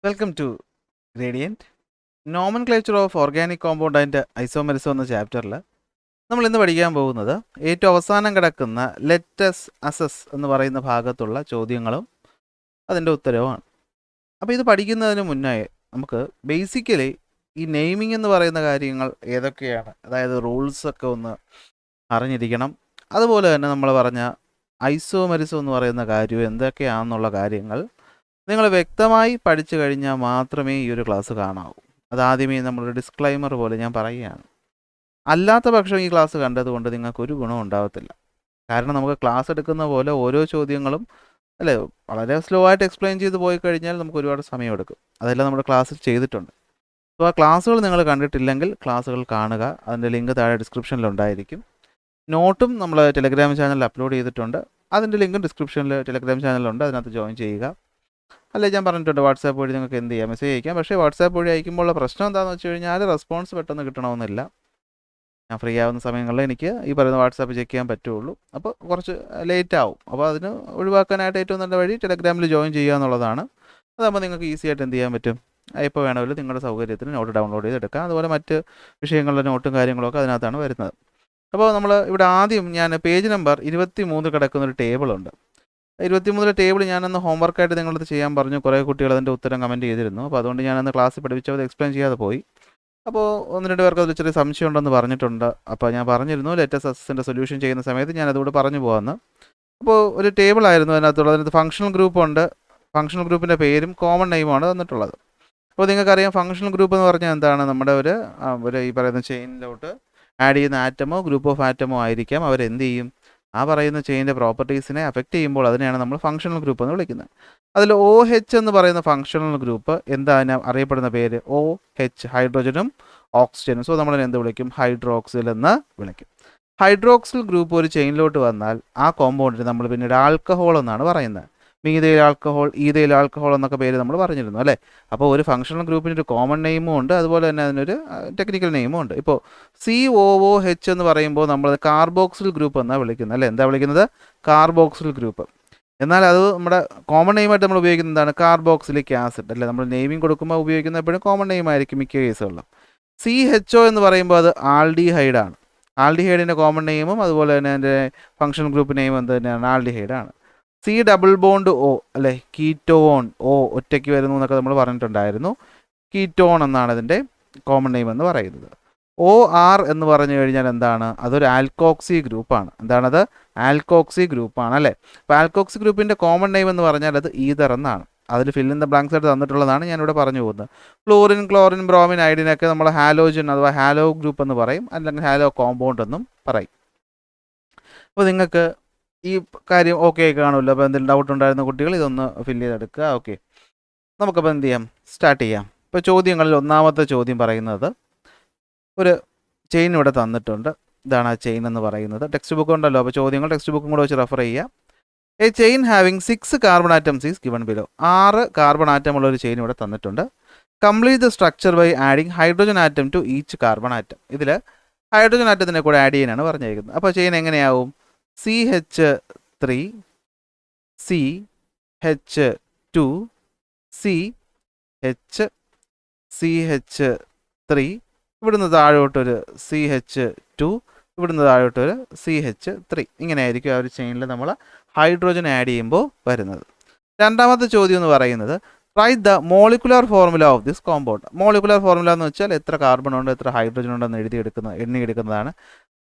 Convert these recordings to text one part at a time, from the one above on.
Welcome to gradient nomenclature of organic compound and isomerism എന്ന ചാപ്റ്ററിൽ നമ്മൾ ഇന്ന് പഠിക്കാൻ പോകുന്നത് ഏറ്റവും അവസാനം കിടക്കുന്ന ലെറ്റസ് അസസ് എന്ന് പറയുന്ന ഭാഗത്തുള്ള ചോദ്യങ്ങളും അതിൻ്റെ ഉത്തരവുമാണ്. അപ്പോൾ ഇത് പഠിക്കുന്നതിന് മുന്നേ നമുക്ക് ബേസിക്കലി ഈ നെയിമിംഗ് എന്ന് പറയുന്ന കാര്യങ്ങൾ ഏതൊക്കെയാണ്, അതായത് റൂൾസൊക്കെ ഒന്ന് അറിഞ്ഞിരിക്കണം. അതുപോലെ തന്നെ നമ്മൾ പറഞ്ഞ ഐസോമെറിസം എന്ന് പറയുന്ന കാര്യം എന്തൊക്കെയാണെന്നുള്ള കാര്യങ്ങൾ നിങ്ങൾ വ്യക്തമായി പഠിച്ചു കഴിഞ്ഞാൽ മാത്രമേ ഈ ഒരു ക്ലാസ് കാണാവൂ. അതാദ്യമേ നമ്മളൊരു ഡിസ്ക്ലൈമർ പോലെ ഞാൻ പറയുകയാണ്. അല്ലാത്ത പക്ഷം ഈ ക്ലാസ് കണ്ടതുകൊണ്ട് നിങ്ങൾക്കൊരു ഗുണം ഉണ്ടാകത്തില്ല. കാരണം നമുക്ക് ക്ലാസ് എടുക്കുന്ന പോലെ ഓരോ ചോദ്യങ്ങളും അല്ലേ വളരെ സ്ലോ ആയിട്ട് എക്സ്പ്ലെയിൻ ചെയ്ത് പോയി കഴിഞ്ഞാൽ നമുക്ക് ഒരുപാട് സമയമെടുക്കും. അതെല്ലാം നമ്മുടെ ക്ലാസ്സിൽ ചെയ്തിട്ടുണ്ട്. അപ്പോൾ ആ ക്ലാസ്സുകൾ നിങ്ങൾ കണ്ടിട്ടില്ലെങ്കിൽ ക്ലാസ്സുകൾ കാണുക. അതിൻ്റെ ലിങ്ക് താഴെ ഡിസ്ക്രിപ്ഷനിലുണ്ടായിരിക്കും. നോട്ടും നമ്മൾ ടെലഗ്രാം ചാനലിൽ അപ്ലോഡ് ചെയ്തിട്ടുണ്ട്. അതിൻ്റെ ലിങ്കും ഡിസ്ക്രിപ്ഷനിൽ ടെലഗ്രാം ചാനലുണ്ട്, അതിനകത്ത് ജോയിൻ ചെയ്യുക. അല്ലേ, ഞാൻ പറഞ്ഞിട്ടുണ്ട് വാട്സാപ്പ് വഴി നിങ്ങൾക്ക് എന്ത് ചെയ്യാം, മെസ്സേജ് അയക്കാം. പക്ഷേ വാട്സാപ്പ് വഴി അയക്കുമ്പോഴുള്ള പ്രശ്നം എന്താണെന്ന് വെച്ച് കഴിഞ്ഞാൽ റെസ്പോൺസ് പെട്ടെന്ന് കിട്ടണമെന്നില്ല. ഞാൻ ഫ്രീ ആവുന്ന സമയങ്ങളിൽ എനിക്ക് ഈ പറയുന്ന വാട്സാപ്പ് ചെക്ക് ചെയ്യാൻ പറ്റുള്ളൂ. അപ്പോൾ കുറച്ച് ലേറ്റ് ആവും. അപ്പോൾ അതിന് ഒഴിവാക്കാനായിട്ട് ഏറ്റവും നല്ല വഴി ടെലഗ്രാമിൽ ജോയിൻ ചെയ്യുക എന്നുള്ളതാണ്. അതാകുമ്പോൾ നിങ്ങൾക്ക് ഈസി ആയിട്ട് എന്ത് ചെയ്യാൻ പറ്റും, എപ്പോൾ വേണമെങ്കിലും നിങ്ങളുടെ സൗകര്യത്തിന് നോട്ട് ഡൗൺലോഡ് ചെയ്തെടുക്കാം. അതുപോലെ മറ്റ് വിഷയങ്ങളുടെ നോട്ടും കാര്യങ്ങളൊക്കെ അതിനകത്താണ് വരുന്നത്. അപ്പോൾ നമ്മൾ ഇവിടെ ആദ്യം ഞാൻ പേജ് നമ്പർ 23 കിടക്കുന്നൊരു ടേബിളുണ്ട്. 23 ടേബിൾ ഞാനന്ന് ഹോംവർക്കായിട്ട് നിങ്ങളത് ചെയ്യാൻ പറഞ്ഞു. കുറേ കുട്ടികൾ അതിൻ്റെ ഉത്തരം കമൻറ്റ് ചെയ്തിരുന്നു. അപ്പോൾ അതുകൊണ്ട് ഞാനന്ന് ക്ലാസ്സിൽ പഠിപ്പിച്ചത് എക്സ്പ്ലെയിൻ ചെയ്യാതെ പോയി. അപ്പോൾ 1-2 പേർക്ക് അതിൽ ചെറിയ സംശയം ഉണ്ടെന്ന് പറഞ്ഞിട്ടുണ്ട്. അപ്പോൾ ഞാൻ പറഞ്ഞിരുന്നു ലെറ്റസ് അസസിൻ്റെ സൊല്യൂഷൻ ചെയ്യുന്ന സമയത്ത് ഞാനതുകൂടെ പറഞ്ഞു പോകാമെന്ന്. അപ്പോൾ ഒരു ടേബിളായിരുന്നു അതിനകത്ത് ഫങ്ഷണൽ ഗ്രൂപ്പുണ്ട്. ഫങ്ഷണൽ ഗ്രൂപ്പിൻ്റെ പേരും കോമൺ നെയിമാണ് തന്നിട്ടുള്ളത്. അപ്പോൾ നിങ്ങൾക്കറിയാം ഫങ്ഷണൽ ഗ്രൂപ്പ് എന്ന് പറഞ്ഞാൽ എന്താണ്, നമ്മുടെ ഒരു ഈ പറയുന്ന ചെയിനിലോട്ട് ആഡ് ചെയ്യുന്ന ആറ്റമോ ഗ്രൂപ്പ് ഓഫ് ആറ്റമോ ആയിരിക്കാം. അവരെന്ത് ചെയ്യും, ആ പറയുന്ന ചെയിൻ്റെ പ്രോപ്പർട്ടീസിനെ അഫക്റ്റ് ചെയ്യുമ്പോൾ അതിനെയാണ് നമ്മൾ ഫങ്ഷണൽ ഗ്രൂപ്പ് എന്ന് വിളിക്കുന്നത്. അതിൽ OH എന്ന് പറയുന്ന ഫങ്ഷണൽ ഗ്രൂപ്പ് എന്താണ് അറിയപ്പെടുന്ന പേര്, OH ഹൈഡ്രോജനും ഓക്സിജനും. സോ നമ്മൾ എന്ത് വിളിക്കും, ഹൈഡ്രോക്സിൽ എന്ന് വിളിക്കും. ഹൈഡ്രോക്സിൽ ഗ്രൂപ്പ് ഒരു ചെയിനിലോട്ട് വന്നാൽ ആ കോമ്പൗണ്ടിന് നമ്മൾ പിന്നീട് ആൽക്കഹോൾ എന്നാണ് പറയുന്നത്. മീഥൈൽ ആൽക്കഹോൾ, ഈഥൈൽ ആൽക്കഹോൾ എന്നൊക്കെ പേര് നമ്മൾ പറഞ്ഞിരുന്നു അല്ലേ. അപ്പോൾ ഒരു ഫങ്ഷണൽ ഗ്രൂപ്പിന് ഒരു കോമൺ നെയിമും ഉണ്ട്, അതുപോലെ തന്നെ അതിനൊരു ടെക്നിക്കൽ നെയിമും ഉണ്ട്. ഇപ്പോൾ COOH എന്ന് പറയുമ്പോൾ നമ്മൾ കാർബോക്സിൽ ഗ്രൂപ്പ് എന്നാണ് വിളിക്കുന്നത് അല്ലേ. എന്താ വിളിക്കുന്നത്, കാർബോക്സിൽ ഗ്രൂപ്പ്. എന്നാൽ അത് നമ്മുടെ കോമൺ നെയിമായിട്ട് നമ്മൾ ഉപയോഗിക്കുന്നത് എന്താണ്, കാർബോക്സിലിക് ആസിഡ് അല്ലേ. നമ്മൾ നെയിമിംഗ് കൊടുക്കുമ്പോൾ ഉപയോഗിക്കുന്ന എപ്പോഴും കോമൺ നെയിം ആയിരിക്കും മിക്ക കേസുകളിലും. CHO എന്ന് പറയുമ്പോൾ അത് ആൽഡിഹൈഡാണ്. ആൽഡിഹൈഡിൻ്റെ കോമൺ നെയിമും അതുപോലെ തന്നെ അതിൻ്റെ ഫങ്ഷണൽ ഗ്രൂപ്പ് നെയിം എന്ത് തന്നെയാണ്, ആൽഡിഹൈഡാണ്. C ഡബിൾ ബോണ്ട് O അല്ലേ, കീറ്റോൺ. O ഒറ്റയ്ക്ക് വരുന്നു എന്നൊക്കെ നമ്മൾ പറഞ്ഞിട്ടുണ്ടായിരുന്നു. കീറ്റോൺ എന്നാണ് അതിൻ്റെ കോമൺ നെയിം എന്ന് പറയുന്നത്. OR എന്ന് പറഞ്ഞു കഴിഞ്ഞാൽ എന്താണ്, അതൊരു ആൽക്കോക്സി ഗ്രൂപ്പാണ്. എന്താണത്, ആൽക്കോക്സി ഗ്രൂപ്പാണ് അല്ലേ. അപ്പോൾ ആൽക്കോക്സി ഗ്രൂപ്പിൻ്റെ കോമൺ നെയിം എന്ന് പറഞ്ഞാൽ അത് ഈതർ എന്നാണ്. അതിൽ ഫിൽ ഇൻ ദ ബ്ലാങ്ക്സ് ആയിട്ട് തന്നിട്ടുള്ളതാണ് ഞാനിവിടെ പറഞ്ഞു പോകുന്നത്. ഫ്ലോറിൻ, ക്ലോറിൻ, ബ്രോമിൻ, ഐഡിനൊക്കെ നമ്മൾ ഹാലോജൻ അഥവാ ഹാലോ ഗ്രൂപ്പ് എന്ന് പറയും, അല്ലെങ്കിൽ ഹാലോ കോമ്പൗണ്ട് എന്നും പറയും. അപ്പോൾ നിങ്ങൾക്ക് ഈ കാര്യം ഓക്കെ ആയി കാണുമല്ലോ. അപ്പോൾ എന്തെങ്കിലും ഡൗട്ട് ഉണ്ടായിരുന്ന കുട്ടികൾ ഇതൊന്ന് ഫില്ല് ചെയ്തെടുക്കുക. ഓക്കെ, നമുക്കപ്പോൾ എന്ത് ചെയ്യാം, സ്റ്റാർട്ട് ചെയ്യാം. ഇപ്പോൾ ചോദ്യങ്ങളിൽ ഒന്നാമത്തെ ചോദ്യം പറയുന്നത്, ഒരു ചെയിൻ ഇവിടെ തന്നിട്ടുണ്ട്. ഇതാണ് ആ ചെയിൻ എന്ന് പറയുന്നത്. ടെക്സ്റ്റ് ബുക്ക് ഉണ്ടല്ലോ, അപ്പോൾ ചോദ്യങ്ങൾ ടെക്സ്റ്റ് ബുക്കും കൂടെ വെച്ച് റെഫർ ചെയ്യുക. A chain having 6 carbon atoms is given below. 6 carbon atom ഉള്ള ഒരു ചെയിൻ ഇവിടെ തന്നിട്ടുണ്ട്. Complete the structure by adding hydrogen atom to each carbon atom. ഇതിൽ ഹൈഡ്രോജൻ ആറ്റത്തിനെ കൂടെ ആഡ് ചെയ്യാനാണ് പറഞ്ഞിരിക്കുന്നത്. അപ്പോൾ ചെയിൻ എങ്ങനെയാവും, CH3 CH2 CH3 ഇവിടുന്ന് താഴോട്ടൊരു CH2, ഇവിടുന്ന് താഴോട്ടൊരു CH3. ഇങ്ങനെയായിരിക്കും ആ ഒരു ചെയിനിൽ നമ്മൾ ഹൈഡ്രോജൻ ആഡ് ചെയ്യുമ്പോൾ വരുന്നത്. രണ്ടാമത്തെ ചോദ്യം എന്ന് പറയുന്നത്, write the molecular formula of this compound. Molecular formula എന്ന് വെച്ചാൽ എത്ര കാർബൺ ഉണ്ട് എത്ര ഹൈഡ്രോജൻ ഉണ്ടെന്ന് എണ്ണിയെടുക്കുന്നതാണ്.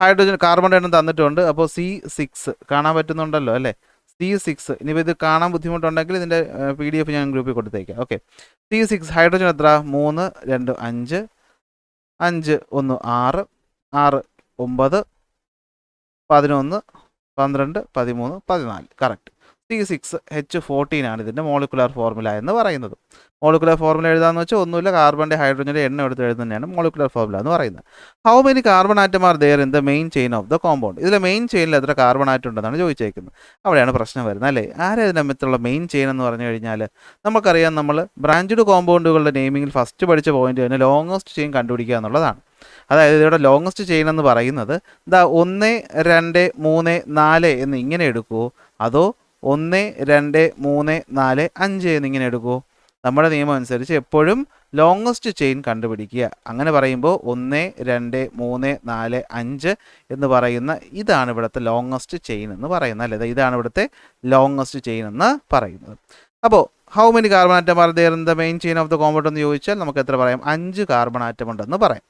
ഹൈഡ്രോജൻ കാർബണിൻ്റെ എണ്ണം തന്നിട്ടുണ്ട്. അപ്പോൾ C6 കാണാൻ പറ്റുന്നുണ്ടല്ലോ അല്ലേ, C6. ഇനിയിപ്പോൾ ഇത് കാണാൻ ബുദ്ധിമുട്ടുണ്ടെങ്കിൽ ഇതിൻ്റെ PDF ഞാൻ ഗ്രൂപ്പിൽ കൊടുത്തേക്കാം. ഓക്കെ, C6 ഹൈഡ്രോജൻ എത്ര, 3 2 5 5 1 6 6 9 11 12 13 14 കറക്റ്റ്. C6H14 ആണ് ഇതിൻ്റെ മോളിക്കുലർ ഫോർമുല എന്ന് പറയുന്നത്. മോളിക്കുലർ ഫോർമുല എഴുതാമെന്ന് വെച്ചാൽ ഒന്നുമില്ല, കാർബണിൻ്റെ ഹൈഡ്രോജൻ്റെ എണ്ണം എടുത്ത് എഴുതുന്നതാണ് മോളിക്കുലർ ഫോർമുല എന്ന് പറയുന്നത്. How many carbon atom are there in the main chain of the compound. ഇതിലെ മെയിൻ ചെയിനിൽ എത്ര കാർബൺ ആറ്റം ഉണ്ടെന്നാണ് ചോദിച്ചേക്കുന്നത്. അവിടെയാണ് പ്രശ്നം വരുന്നത് അല്ലേ. ആരാ ഇതിനകത്തുള്ള മെയിൻ ചെയിൻ എന്ന് പറഞ്ഞു കഴിഞ്ഞാൽ നമുക്കറിയാം, നമ്മൾ ബ്രാഞ്ചഡ് കോമ്പൗണ്ടുകളുടെ നെയിമിങ്ങിൽ ഫസ്റ്റ് പഠിച്ച പോയിന്റ് തന്നെ ലോങ്ങസ്റ്റ് ചെയിൻ കണ്ടുപിടിക്കുക എന്നുള്ളതാണ്. അതായത് ഇവിടെ ലോങ്ങസ്റ്റ് ചെയിൻ എന്ന് പറയുന്നത് 1 2 3 4 എന്ന് ഇങ്ങനെ എടുക്കുമോ, അതോ 1 2 3 4 5 എന്നിങ്ങനെ എടുക്കുമോ. നമ്മുടെ നിയമം അനുസരിച്ച് എപ്പോഴും ലോങ്ങസ്റ്റ് ചെയിൻ കണ്ടുപിടിക്കുക. അങ്ങനെ പറയുമ്പോൾ 1, 2, 3, 4, 5 എന്ന് പറയുന്ന ഇതാണ് ഇവിടുത്തെ ലോങ്ങസ്റ്റ് ചെയിൻ എന്ന് പറയുന്നത്, അല്ലേ? ഇതാണ് ഇവിടുത്തെ ലോങ്ങസ്റ്റ് ചെയിൻ എന്ന് പറയുന്നത്. അപ്പോൾ how many carbon atom are there in the main chain of the compound എന്ന് ചോദിച്ചാൽ നമുക്ക് എത്ര പറയാം? 5 കാർബൺ ആറ്റം ഉണ്ടെന്ന് പറയാം.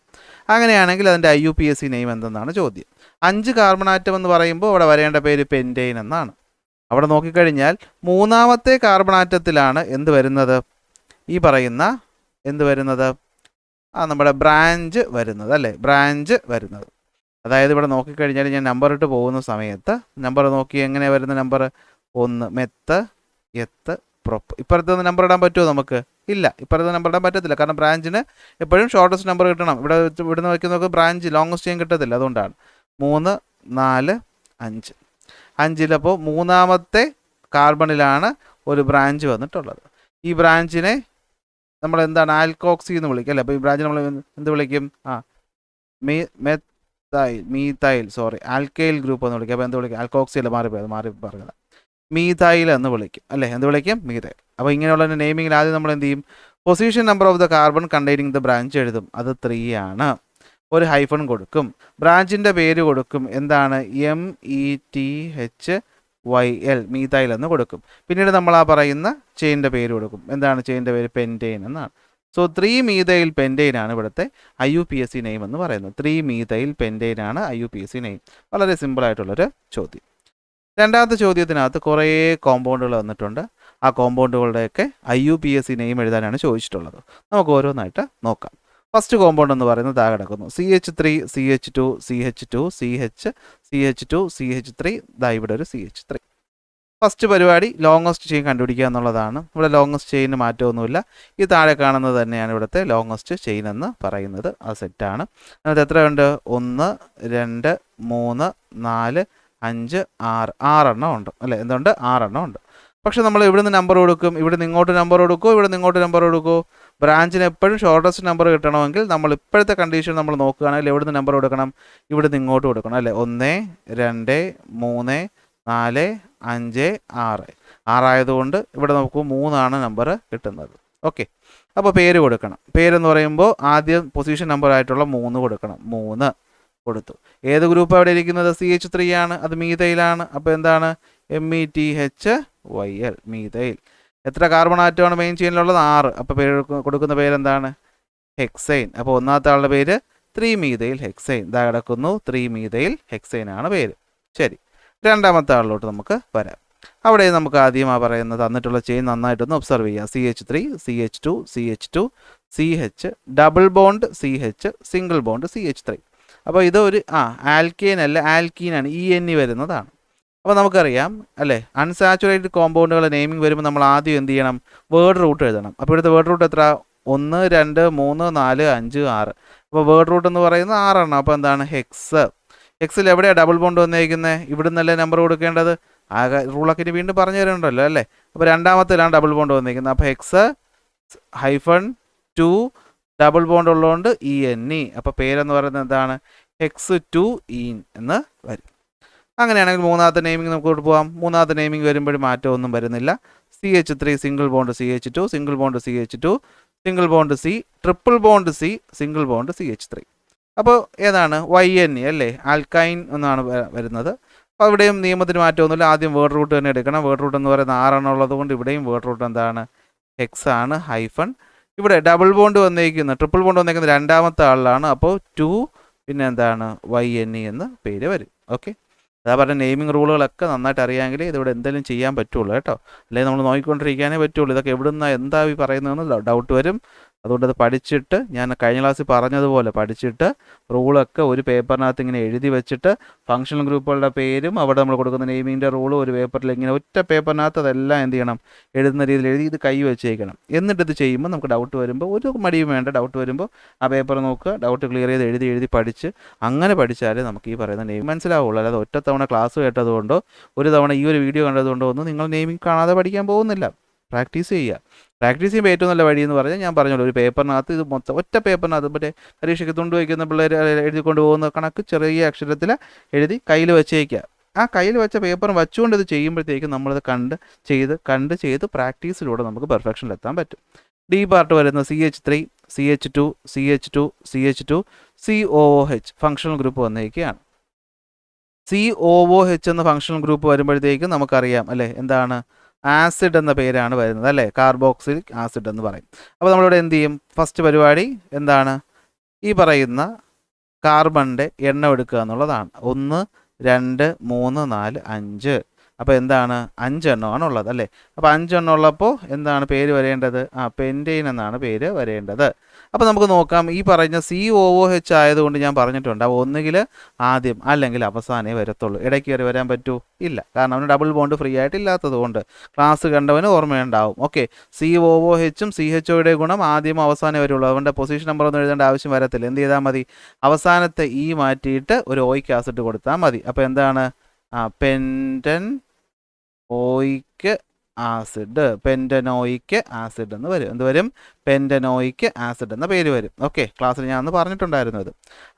അങ്ങനെയാണെങ്കിൽ അതിൻ്റെ IUPAC നെയിം എന്തെന്നാണ് ചോദ്യം. 5 കാർബൺ ആറ്റം എന്ന് പറയുമ്പോൾ അവിടെ വരേണ്ട പേര് പെൻറ്റെയിൻ എന്നാണ്. അവിടെ നോക്കിക്കഴിഞ്ഞാൽ മൂന്നാമത്തെ കാർബൺ ആറ്റത്തിലാണ് എന്ത് വരുന്നത്? ഈ പറയുന്ന എന്ത് വരുന്നത്? നമ്മുടെ ബ്രാഞ്ച് വരുന്നത്, അല്ലേ? ബ്രാഞ്ച് വരുന്നത്. അതായത് ഇവിടെ നോക്കിക്കഴിഞ്ഞാൽ ഞാൻ നമ്പർ ഇട്ട് പോകുന്ന സമയത്ത് നമ്പർ നോക്കി എങ്ങനെ വരുന്ന നമ്പർ? 1 meth, eth, prop. ഇപ്പുറത്ത് നമ്പർ ഇടാൻ പറ്റുമോ നമുക്ക്? ഇല്ല, ഇപ്പുറത്ത് നമ്പർ ഇടാൻ പറ്റത്തില്ല. കാരണം ബ്രാഞ്ചിന് എപ്പോഴും ഷോർട്ടസ്റ്റ് നമ്പർ കിട്ടണം. ഇവിടുന്ന് വയ്ക്കുന്നവർക്ക് ബ്രാഞ്ച് ലോങ്ങസ്റ്റ് ചെയിൻ കിട്ടത്തില്ല. അതുകൊണ്ടാണ് 3, 4, 5. 5-ലപ്പോൾ മൂന്നാമത്തെ കാർബണിലാണ് ഒരു ബ്രാഞ്ച് വന്നിട്ടുള്ളത്. ഈ ബ്രാഞ്ചിനെ നമ്മൾ എന്താണ്? ആൽക്കോക്സി എന്ന് വിളിക്കും, അല്ലേ? അപ്പോൾ ഈ ബ്രാഞ്ച് നമ്മൾ എന്ത് വിളിക്കും? ആൽക്കൈൽ ഗ്രൂപ്പ് എന്ന് വിളിക്കും. അപ്പോൾ എന്ത് വിളിക്കും? ആൽക്കോക്സി അല്ല, മാറി പറഞ്ഞത് മീഥൈൽ എന്ന് വിളിക്കും, അല്ലേ? എന്ത് വിളിക്കും? മീഥൈൽ. അപ്പോൾ ഇങ്ങനെയുള്ള നെയിമിങ്ങിൽ ആദ്യം നമ്മൾ എന്ത് ചെയ്യും? Position number of the carbon containing the branch എഴുതും. അത് 3 ആണ്. ഒരു ഹൈഫൺ കൊടുക്കും. ബ്രാഞ്ചിൻ്റെ പേര് കൊടുക്കും. എന്താണ്? METHYL, മീഥൈൽ എന്ന് കൊടുക്കും. പിന്നീട് നമ്മൾ ആ പറയുന്ന ചെയിൻ്റെ പേര് കൊടുക്കും. എന്താണ് ചെയിൻ്റെ പേര്? പെൻറ്റെയിൻ എന്നാണ്. സോ 3 മീഥൈൽ പെൻറ്റെയിൻ ആണ് ഇവിടുത്തെ IUPAC നെയിം എന്ന് പറയുന്നത്. 3 മീഥൈൽ പെൻറ്റെയിൻ ആണ് IUPAC നെയിം. വളരെ സിമ്പിളായിട്ടുള്ളൊരു ചോദ്യം. രണ്ടാമത്തെ ചോദ്യത്തിനകത്ത് കുറേ കോമ്പൗണ്ടുകൾ വന്നിട്ടുണ്ട്. ആ കോമ്പൗണ്ടുകളുടെയൊക്കെ IUPAC നെയിം എഴുതാനാണ് ചോദിച്ചിട്ടുള്ളത്. നമുക്ക് ഓരോന്നായിട്ട് നോക്കാം. ഫസ്റ്റ് കോമ്പൗണ്ട് എന്ന് പറയുന്നത് താഴെ കിടക്കുന്നു. CH3, CH2, CH2, CH2, CH3. ഇവിടെ ഒരു CH3. ഫസ്റ്റ് പരിപാടി ലോങ്ങസ്റ്റ് ചെയിൻ കണ്ടുപിടിക്കുക എന്നുള്ളതാണ്. ഇവിടെ ലോങ്ങസ്റ്റ് ചെയിന് മാറ്റമൊന്നുമില്ല. ഈ താഴെ കാണുന്നത് തന്നെയാണ് ഇവിടുത്തെ ലോങ്ങസ്റ്റ് ചെയിൻ എന്ന് പറയുന്നത്. ആ സെറ്റാണ്. അതിനകത്ത് എത്രയുണ്ട്? 1, 2, 3, 4, 5, 6. 6 എണ്ണം ഉണ്ട്, അല്ലേ? എന്തുണ്ട്? 6 എണ്ണം ഉണ്ട്. പക്ഷെ നമ്മൾ ഇവിടുന്ന് നമ്പർ കൊടുക്കും. ഇവിടുന്ന് ഇങ്ങോട്ട് നമ്പർ കൊടുക്കുമോ? ഇവിടുന്ന് ഇങ്ങോട്ട് നമ്പർ കൊടുക്കുമോ? ബ്രാഞ്ചിന് എപ്പോഴും ഷോർട്ടസ്റ്റ് നമ്പർ കിട്ടണമെങ്കിൽ നമ്മൾ ഇപ്പോഴത്തെ കണ്ടീഷൻ നമ്മൾ നോക്കുകയാണെങ്കിൽ എവിടുന്ന് നമ്പർ കൊടുക്കണം? ഇവിടുന്ന് ഇങ്ങോട്ട് കൊടുക്കണം, അല്ലേ? 1, 2, 3, 4, 5, 6. 6 ആയതുകൊണ്ട് ഇവിടെ നമുക്ക് 3 ആണ് നമ്പർ കിട്ടുന്നത്. ഓക്കെ. അപ്പോൾ പേര് കൊടുക്കണം. പേരെന്ന് പറയുമ്പോൾ ആദ്യം പൊസിഷൻ നമ്പർ ആയിട്ടുള്ള 3 കൊടുക്കണം. 3 കൊടുത്തു. ഏത് ഗ്രൂപ്പ് അവിടെ ഇരിക്കുന്നത്? CH3 ആണ്. അത് മീഥൈലാണ്. അപ്പോൾ എന്താണ്? METHYL, methyl. എത്ര കാർബൺ ആറ്റമാണ് മെയിൻ ചെയിനിലുള്ളത്? 6. അപ്പോൾ പേര് കൊടുക്കുന്ന പേരെന്താണ്? ഹെക്സൈൻ. അപ്പോൾ ഒന്നാമത്തെ ആളുടെ പേര് 3 മീഥൈൽ ഹെക്സൈൻ. ഇതാ കിടക്കുന്നു. 3 മീഥൈൽ ഹെക്സൈൻ ആണ് പേര്. ശരി, രണ്ടാമത്തെ ആളിലോട്ട് നമുക്ക് വരാം. അവിടെ നമുക്ക് ആദ്യം ആ പറയുന്നത് തന്നിട്ടുള്ള ചെയിൻ നന്നായിട്ടൊന്ന് ഒബ്സർവ് ചെയ്യാം. CH3, CH2, CH2, CH, double bond CH, single bond CH3. അപ്പോൾ ഇതൊരു ആൽക്കെയിൻ അല്ല, ആൽക്കീനാണ്. ENE വരുന്നതാണ്. അപ്പോൾ നമുക്കറിയാം, അല്ലേ? അൺസാച്ചുറേറ്റഡ് കോമ്പൗണ്ടുകളുടെ നെയിമിംഗ് വരുമ്പോൾ നമ്മൾ ആദ്യം എന്ത് ചെയ്യണം? വേർഡ് റൂട്ട് എഴുതണം. അപ്പോൾ ഇവിടുത്തെ വേർഡ് റൂട്ട് എത്ര? 1, 2, 3, 4, 5, 6. അപ്പോൾ വേർഡ് റൂട്ട് എന്ന് പറയുന്നത് 6 എണ്ണം. അപ്പോൾ എന്താണ്? ഹെക്സ്. ഹെക്സിൽ എവിടെയാണ് ഡബിൾ ബോണ്ട് വന്നേക്കുന്നത്? ഇവിടെ നിന്നല്ലേ നമ്പർ കൊടുക്കേണ്ടത്? ആ റൂളൊക്കെ ഇനി വീണ്ടും പറഞ്ഞു തരുന്നുണ്ടല്ലോ, അല്ലേ? അപ്പോൾ രണ്ടാമത്തിലാണ് ഡബിൾ ബോണ്ട് വന്നിരിക്കുന്നത്. അപ്പോൾ Hex-2 ഡബിൾ ബോണ്ട് ഉള്ളതുകൊണ്ട് ENE. അപ്പോൾ പേരെന്ന് പറയുന്നത് എന്താണ്? Hex2ene എന്ന് വരും. അങ്ങനെയാണെങ്കിൽ മൂന്നാമത്തെ നെയിമിംഗ് നമുക്ക് പോകാം. മൂന്നാമത്തെ നെയിമിംഗ് വരുമ്പോഴും മാറ്റമൊന്നും വരുന്നില്ല. CH3 single bond CH2, single bond CH2, single bond C, triple bond C, single bond CH3. അപ്പോൾ ഏതാണ്? YNE, അല്ലേ? ആൽക്കൈൻ എന്നാണ് വരുന്നത്. അപ്പോൾ ഇവിടെയും നിയമത്തിന് മാറ്റമൊന്നുമില്ല. ആദ്യം വേർഡ് റൂട്ട് തന്നെ എടുക്കണം. വേർഡ് റൂട്ട് എന്ന് പറയുന്നത് 6 എണ്ണം ഉള്ളത് കൊണ്ട് ഇവിടെയും വേർഡ് റൂട്ട് എന്താണ്? ഹെക്സ് ആണ്. ഹൈഫൺ. ഇവിടെ ഡബിൾ ബോണ്ട് വന്നേക്കുന്നത്, ട്രിപ്പിൾ ബോണ്ട് വന്നേക്കുന്നത് രണ്ടാമത്തെ ആളിലാണ്. അപ്പോൾ 2 പിന്നെ എന്താണ്? YNE എന്ന് പേര് വരും. ഓക്കെ. അതാ പറഞ്ഞ നെയിമിംഗ് റൂളുകളൊക്കെ നന്നായിട്ട് അറിയാമെങ്കിൽ ഇതിവിടെ എന്തെങ്കിലും ചെയ്യാൻ പറ്റുള്ളൂ കേട്ടോ. അല്ലെങ്കിൽ നമ്മൾ നോക്കിക്കൊണ്ടിരിക്കാനേ പറ്റുള്ളൂ. ഇതൊക്കെ എവിടുന്ന എന്താ ഈ പറയുന്നതെന്ന് ഡൗട്ട് വരും. അതുകൊണ്ട് അത് പഠിച്ചിട്ട്, ഞാൻ കഴിഞ്ഞ ക്ലാസ്സിൽ പറഞ്ഞതുപോലെ പഠിച്ചിട്ട് റൂളൊക്കെ ഒരു പേപ്പറിനകത്ത് ഇങ്ങനെ എഴുതി വെച്ചിട്ട് ഫങ്ഷണൽ ഗ്രൂപ്പുകളുടെ പേരും അവിടെ നമ്മൾ കൊടുക്കുന്ന നെയിമിങ്ങിൻ്റെ റൂളും ഒരു പേപ്പറിൽ ഇങ്ങനെ ഒറ്റ പേപ്പറിനകത്ത് അതെല്ലാം എന്ത് ചെയ്യണം? എഴുതുന്ന രീതിയിൽ എഴുതി ഇത് കൈ വെച്ചേക്കണം. എന്നിട്ട് ഇത് ചെയ്യുമ്പോൾ നമുക്ക് ഡൗട്ട് വരുമ്പോൾ ഒരു മടിയും വേണ്ട. ഡൗട്ട് വരുമ്പോൾ ആ പേപ്പർ നോക്കുക, ഡൗട്ട് ക്ലിയർ ചെയ്ത് എഴുതി പഠിച്ച് അങ്ങനെ പഠിച്ചാലേ നമുക്ക് ഈ പറയുന്ന നെയിം മനസ്സിലാവുള്ളൂ. അല്ലാതെ ഒറ്റ തവണ ക്ലാസ് കേട്ടതുകൊണ്ടോ ഒരു തവണ ഈ ഒരു വീഡിയോ കണ്ടതുകൊണ്ടോ ഒന്നും നിങ്ങൾ നെയിമിങ് കാണാതെ പഠിക്കാൻ പോകുന്നില്ല. പ്രാക്ടീസ് ചെയ്യുക. പ്രാക്ടീസ് ചെയ്യുമ്പോൾ ഏറ്റവും നല്ല വഴി എന്ന് പറഞ്ഞാൽ ഞാൻ പറഞ്ഞല്ലോ, ഒരു പേപ്പറിനകത്ത് ഇത് മൊത്തം ഒറ്റ പേപ്പറിനകത്ത് മറ്റേ പരീക്ഷയ്ക്ക് തുണ്ട് വയ്ക്കുന്ന പിള്ളേർ എഴുതിക്കൊണ്ട് പോകുന്ന കണക്ക് ചെറിയ അക്ഷരത്തിൽ എഴുതി കയ്യിൽ വെച്ചേക്കുക. ആ കയ്യിൽ വെച്ച പേപ്പർ വെച്ചുകൊണ്ട് ഇത് ചെയ്യുമ്പോഴത്തേക്കും നമ്മളത് കണ്ട് ചെയ്ത് പ്രാക്ടീസിലൂടെ നമുക്ക് പെർഫെക്ഷനിലെത്താൻ പറ്റും. ഡി പാർട്ട് വരുന്നത് CH3 CH2 CH2 CH2 COOH functional group വന്നിരിക്കുകയാണ്. COOH എന്ന ഫങ്ഷണൽ ഗ്രൂപ്പ് വരുമ്പോഴത്തേക്കും നമുക്കറിയാം അല്ലേ, എന്താണ്, ആസിഡ് എന്ന പേരാണ് വരുന്നത് അല്ലേ, കാർബോക്സിലിക് ആസിഡ് എന്ന് പറയും. അപ്പോൾ നമ്മളിവിടെ എന്ത് ചെയ്യും, ഫസ്റ്റ് പരിപാടി എന്താണ്, ഈ പറയുന്ന കാർബണിൻ്റെ എണ്ണം എടുക്കുക എന്നുള്ളതാണ്. 1 2 3 4 5. അപ്പോൾ എന്താണ്, 5 എണ്ണമാണ് ഉള്ളത് അല്ലേ. അപ്പോൾ 5 എണ്ണം ഉള്ളപ്പോൾ എന്താണ് പേര് വരേണ്ടത്, പെൻറ്റെയിൻ എന്നാണ് പേര് വരേണ്ടത്. അപ്പോൾ നമുക്ക് നോക്കാം, ഈ പറഞ്ഞ COOH ആയതുകൊണ്ട് ഞാൻ പറഞ്ഞിട്ടുണ്ട്, അപ്പോൾ ഒന്നുകിൽ ആദ്യം അല്ലെങ്കിൽ അവസാനമേ വരത്തുള്ളൂ. ഇടയ്ക്ക് കയറി വരാൻ പറ്റൂ, ഇല്ല, കാരണം അവന് ഡബിൾ ബോണ്ട് ഫ്രീ ആയിട്ട് ഇല്ലാത്തത് കൊണ്ട്. ക്ലാസ് കണ്ടവന് ഓർമ്മയുണ്ടാവും. ഓക്കെ, COOHും CHOയുടെ ഗുണം ആദ്യം അവസാനം വരുള്ളൂ, അതുകൊണ്ട് പൊസിഷൻ നമ്പർ ഒന്നും എഴുതേണ്ട ആവശ്യം വരത്തില്ല. എന്ത് ചെയ്താൽ മതി, അവസാനത്തെ ഈ മാറ്റിയിട്ട് ഒരു ഓയിക് ആസിഡ് കൊടുത്താൽ മതി. അപ്പോൾ എന്താണ്, പെൻറ്റനോയിക് ആസിഡ്, പെൻറ്റനോയിക് ആസിഡ് എന്ന് വരും. എന്ത് വരും, പെൻറ്റനോയിക് ആസിഡ് എന്ന പേര് വരും. ഓക്കെ, ക്ലാസ്സിൽ ഞാൻ അന്ന് പറഞ്ഞിട്ടുണ്ടായിരുന്നു അത്.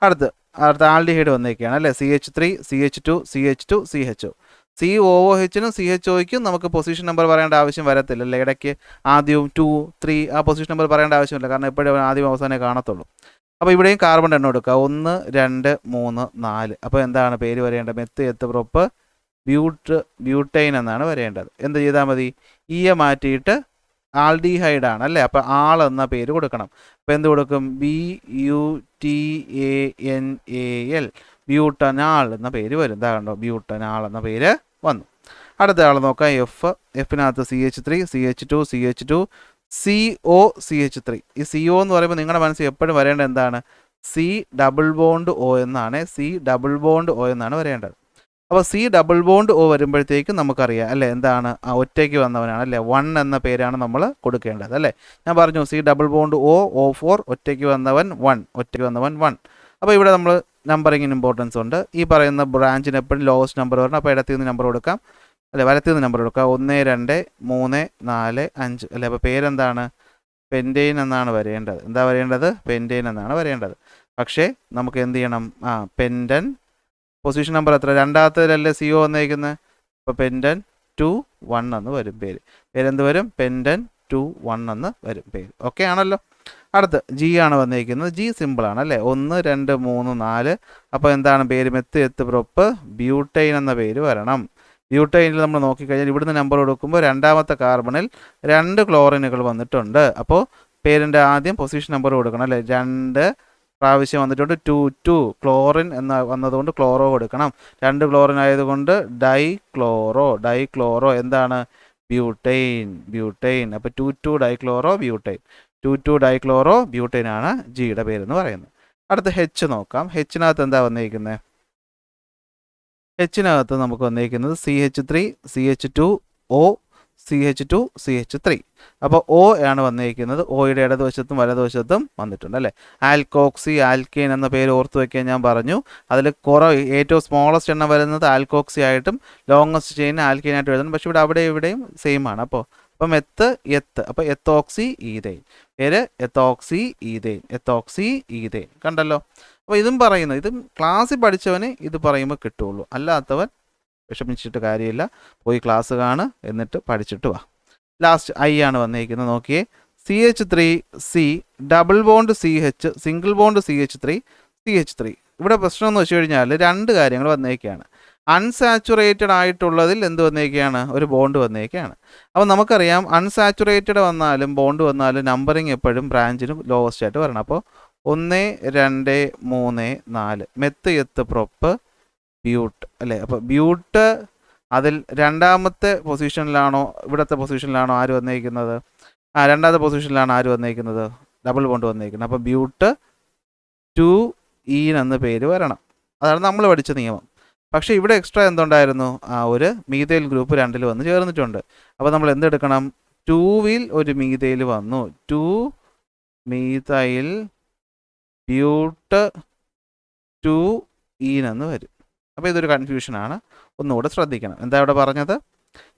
അടുത്ത ആൽഡിഹൈഡ് വന്നേക്കാണ് അല്ലേ, CH3 CH2 CH2 CHO. COOHനും CHOയ്ക്കും നമുക്ക് പൊസിഷൻ നമ്പർ പറയേണ്ട ആവശ്യം വരത്തില്ല അല്ലേ, ഇടയ്ക്ക് ആദ്യവും 2 3 ആ പൊസിഷൻ നമ്പർ പറയേണ്ട ആവശ്യമില്ല, കാരണം എപ്പോഴും ആദ്യം അവസാനമേ കാണത്തുള്ളൂ. അപ്പോൾ ഇവിടെയും കാർബൺ എണ്ണം എടുക്കുക, 1 2 3 4. അപ്പോൾ എന്താണ് പേര് വരേണ്ടത്, മെത്ത് എത്ത് പ്രൊപ്പ് ബ്യൂട്ടൈൻ എന്നാണ് വരേണ്ടത്. എന്ത് ചെയ്താൽ മതി, ഈയെ മാറ്റിയിട്ട് ആൽഡിഹൈഡാണ് അല്ലേ, അപ്പോൾ ആൾ എന്ന പേര് കൊടുക്കണം. അപ്പോൾ എന്ത് കൊടുക്കും, BUTANAL, ബ്യൂട്ടനാൾ എന്ന പേര് വരും. ഇതാ കണ്ടോ, ബ്യൂട്ടനാൾ എന്ന പേര് വന്നു. അടുത്ത ആൾ നോക്കാം, എഫിനകത്ത് CH3 CH2 CH2 COCH3. ഈ CO എന്ന് പറയുമ്പോൾ നിങ്ങളുടെ മനസ്സിൽ എപ്പോഴും വരേണ്ടത് എന്താണ്, C ഡബിൾ ബോണ്ട് O എന്നാണ്, C ഡബിൾ ബോണ്ട് O എന്നാണ് വരേണ്ടത്. അപ്പോൾ C ഡബിൾ ബോണ്ട് O വരുമ്പോഴത്തേക്കും നമുക്കറിയാം അല്ലേ, എന്താണ്, ഒറ്റയ്ക്ക് വന്നവനാണ് അല്ലേ, 1 എന്ന പേരാണ് നമ്മൾ കൊടുക്കേണ്ടത് അല്ലേ. ഞാൻ പറഞ്ഞു C ഡബിൾ ബോണ്ട് O4, ഒറ്റയ്ക്ക് വന്നവൻ 1, ഒറ്റയ്ക്ക് വന്നവൻ 1. അപ്പോൾ ഇവിടെ നമ്മൾ നമ്പറിങ്ങിന് ഇമ്പോർട്ടൻസ് ഉണ്ട്. ഈ പറയുന്ന ബ്രാഞ്ചിന് എപ്പോഴും ലോവസ്റ്റ് നമ്പർ വരണം. അപ്പോൾ ഇടത്തിൽ നിന്ന് നമ്പർ കൊടുക്കാം അല്ലേ, വലത്തിൽ നിന്ന് നമ്പർ കൊടുക്കാം, 1 2 3 4 5 അല്ലേ. അപ്പോൾ പേരെന്താണ്, പെൻറ്റെയിൻ എന്നാണ് വരേണ്ടത്. എന്താ വരേണ്ടത്, പെൻറ്റെയിൻ എന്നാണ് വരേണ്ടത്. പക്ഷേ നമുക്ക് എന്ത് ചെയ്യണം, പെൻറ്റൻ പൊസിഷൻ നമ്പർ എത്ര, രണ്ടാമത്തേലല്ലേ CO വന്നേക്കുന്നത്, അപ്പോൾ പെൻറ്റൻ 2 1 എന്ന് വരും പേരെന്ത് വരും, പെൻറ്റൻ 2 1 എന്ന് വരും പേര്. ഓക്കെ ആണല്ലോ. അടുത്ത് G ആണ് വന്നേക്കുന്നത്. G സിമ്പിളാണ് അല്ലേ, 1 2 3 4. അപ്പോൾ എന്താണ് പേര്, മെത്ത് എത്ത് പ്രൊപ്പ് ബ്യൂട്ടൈൻ എന്ന പേര് വരണം. ബ്യൂട്ടൈനിൽ നമ്മൾ നോക്കിക്കഴിഞ്ഞാൽ ഇവിടുന്ന് നമ്പർ കൊടുക്കുമ്പോൾ രണ്ടാമത്തെ കാർബണിൽ 2 ക്ലോറിനുകൾ വന്നിട്ടുണ്ട്. അപ്പോൾ പേരിൻ്റെ ആദ്യം പൊസിഷൻ നമ്പർ കൊടുക്കണം അല്ലേ, 2 പ്രാവശ്യം വന്നിട്ടുണ്ട്, 2 2 ക്ലോറിൻ എന്ന് വന്നതുകൊണ്ട് ക്ലോറോ കൊടുക്കണം. 2 ക്ലോറിൻ ആയതുകൊണ്ട് ഡൈക്ലോറോ എന്താണ്, ബ്യൂട്ടൈൻ. അപ്പോൾ 2 2 ഡൈക്ലോറോ ബ്യൂട്ടൈൻ, 2 2 ഡൈക്ലോറോ ബ്യൂട്ടൈൻ ആണ് ജിയുടെ പേരെന്ന് പറയുന്നത്. അടുത്ത H നോക്കാം. Hനകത്ത് എന്താ വന്നിരിക്കുന്നത്, Hനകത്ത് നമുക്ക് വന്നിരിക്കുന്നത് CH3 CH2O CH2 CH3. അപ്പോൾ O ആണ് വന്നിരിക്കുന്നത്. ഓയുടെ ഇടതുവശത്തും വലതുവശത്തും വന്നിട്ടുണ്ട് അല്ലേ. ആൽക്കോക്സി ആൽക്കെയിൻ എന്ന പേര് ഓർത്ത് വയ്ക്കാൻ ഞാൻ പറഞ്ഞു. അതിൽ ഏറ്റവും സ്മോളസ്റ്റ് എണ്ണം വരുന്നത് ആൽക്കോക്സി ആയിട്ടും ലോങ്ങസ്റ്റ് ചെയിൻ ആൽക്കെയിൻ ആയിട്ട് എഴുതണം. പക്ഷേ ഇവിടെ ഇവിടെയും സെയിം ആണ്. അപ്പോൾ എത്ത് അപ്പോൾ എത്തോക്സി ഈതെയിൻ, പേര് എത്തോക്സി ഈതെയിൻ കണ്ടല്ലോ. അപ്പോൾ ഇതും ക്ലാസ്സിൽ പഠിച്ചവന് ഇത് പറയുമ്പോൾ കിട്ടുള്ളൂ, അല്ലാത്തവൻ വിഷമിച്ചിട്ട് കാര്യമില്ല. പോയി ക്ലാസ് കാണ്, എന്നിട്ട് പഠിച്ചിട്ട് വാ. ലാസ്റ്റ് I ആണ് വന്നിരിക്കുന്നത്. നോക്കിയേ, CH3C double bond CH single bond CH3. ഇവിടെ പ്രശ്നം എന്ന് വെച്ച് കഴിഞ്ഞാൽ 2 കാര്യങ്ങൾ വന്നേക്കാണ്. അൺസാച്ചുറേറ്റഡ് ആയിട്ടുള്ളതിൽ എന്ത് വന്നേക്കാണ്, ഒരു ബോണ്ട് വന്നേക്കാണ്. അപ്പോൾ നമുക്കറിയാം അൺസാച്ചുറേറ്റഡ് വന്നാലും ബോണ്ട് വന്നാലും നമ്പറിങ് എപ്പോഴും ബ്രാഞ്ചിന് ലോവസ്റ്റ് ആയിട്ട് വരണം. അപ്പോൾ 1 2 3 4 മെത്ത് എത്ത് പ്രൊപ്പ് ബ്യൂട്ട് അല്ലേ. അപ്പോൾ ബ്യൂട്ട് അതിൽ രണ്ടാമത്തെ പൊസിഷനിലാണോ ഇവിടുത്തെ പൊസിഷനിലാണോ ആര് വന്നിരിക്കുന്നത്, രണ്ടാമത്തെ പൊസിഷനിലാണ് ആര് വന്നിരിക്കുന്നത്, ഡബിൾ ബോണ്ട് വന്നിരിക്കുന്നത്. അപ്പോൾ ബ്യൂട്ട് 2 ഈൻ എന്ന പേര് വരണം. അതാണ് നമ്മൾ പഠിച്ച നിയമം. പക്ഷേ ഇവിടെ എക്സ്ട്രാ എന്തുണ്ടായിരുന്നു, ഒരു മീഥൈൽ ഗ്രൂപ്പ് 2 വന്ന് ചേർന്നിട്ടുണ്ട്. അപ്പോൾ നമ്മൾ എന്തെടുക്കണം, 2-ൽ ഒരു മീഥൈൽ വന്നു, 2 മീഥൈൽ ബ്യൂട്ട് 2 ഈൻ എന്ന് വരും. അപ്പോൾ ഇതൊരു കൺഫ്യൂഷനാണ്, ഒന്നുകൂടെ ശ്രദ്ധിക്കണം. എന്താ ഇവിടെ പറഞ്ഞത്,